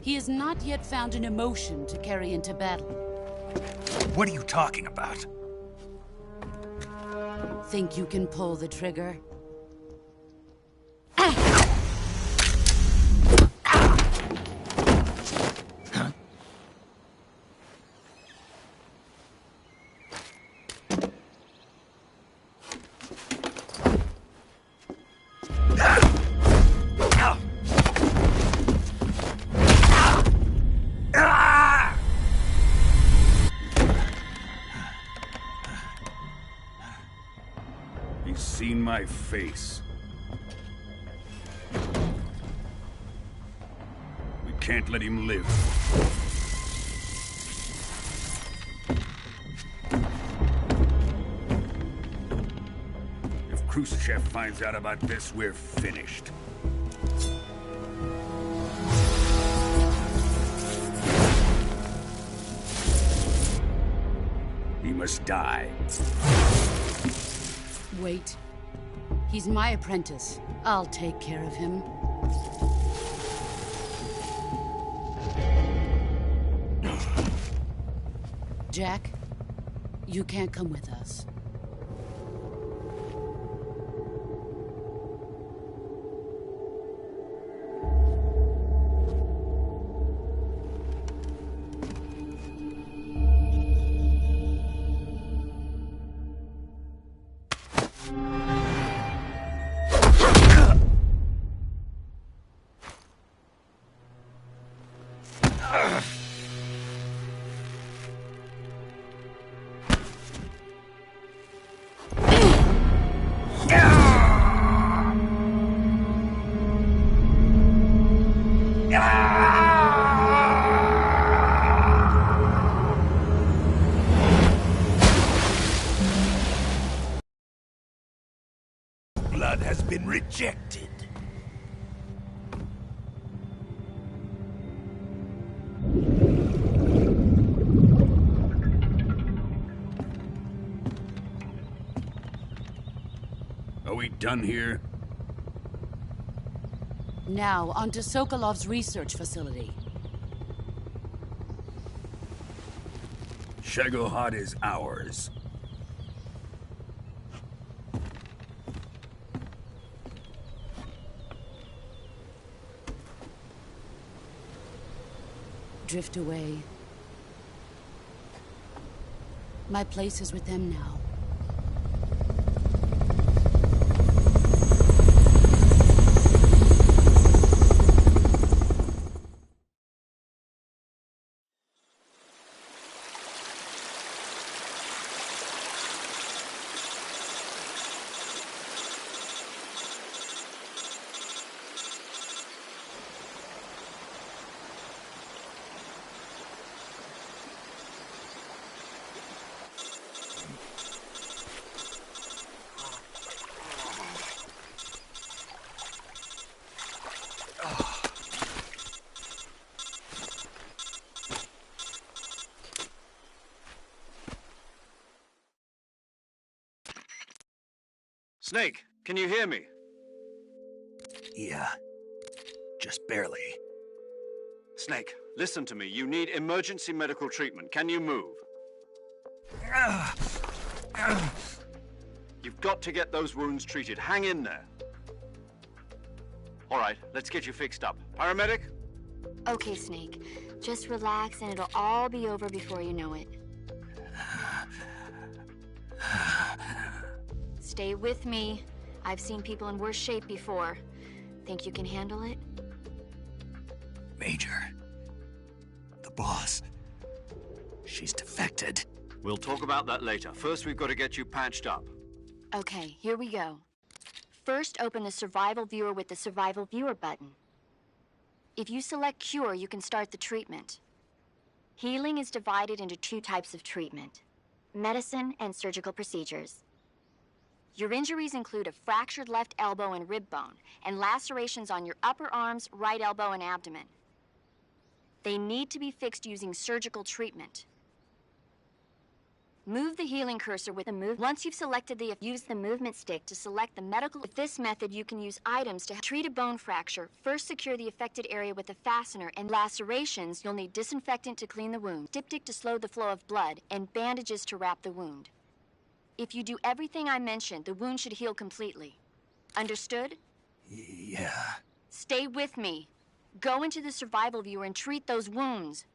[SPEAKER 7] He has not yet found an emotion to carry into battle.
[SPEAKER 1] What are you talking about?
[SPEAKER 7] Think you can pull the trigger?
[SPEAKER 13] He's seen my face. We can't let him live. If Khrushchev finds out about this, we're finished. He must die.
[SPEAKER 7] Wait. He's my apprentice. I'll take care of him. Jack, you can't come with us.
[SPEAKER 13] Blood has been rejected. Are we done here?
[SPEAKER 7] Now, onto Sokolov's research facility.
[SPEAKER 13] Shagohod is ours.
[SPEAKER 7] Drift away. My place is with them now.
[SPEAKER 2] Snake, can you hear me?
[SPEAKER 1] Yeah. Just barely.
[SPEAKER 2] Snake, listen to me. You need emergency medical treatment. Can you move? You've got to get those wounds treated. Hang in there. All right, let's get you fixed up. Paramedic?
[SPEAKER 6] Okay, Snake. Just relax and it'll all be over before you know it. Stay with me. I've seen people in worse shape before. Think you can handle it?
[SPEAKER 1] Major. The boss. She's defected.
[SPEAKER 2] We'll talk about that later. First, we've got to get you patched up.
[SPEAKER 6] Okay, here we go. First, open the Survival Viewer with the Survival Viewer button. If you select Cure, you can start the treatment. Healing is divided into 2 types of treatment: medicine and surgical procedures. Your injuries include a fractured left elbow and rib bone, and lacerations on your upper arms, right elbow, and abdomen. They need to be fixed using surgical treatment. Move the healing cursor with the move. Once you've selected use the movement stick to select the medical. With this method, you can use items to treat a bone fracture. First, secure the affected area with a fastener, and lacerations, you'll need disinfectant to clean the wound, diptych to slow the flow of blood, and bandages to wrap the wound. If you do everything I mentioned, the wound should heal completely. Understood?
[SPEAKER 1] Yeah.
[SPEAKER 6] Stay with me. Go into the Survival Viewer and treat those wounds.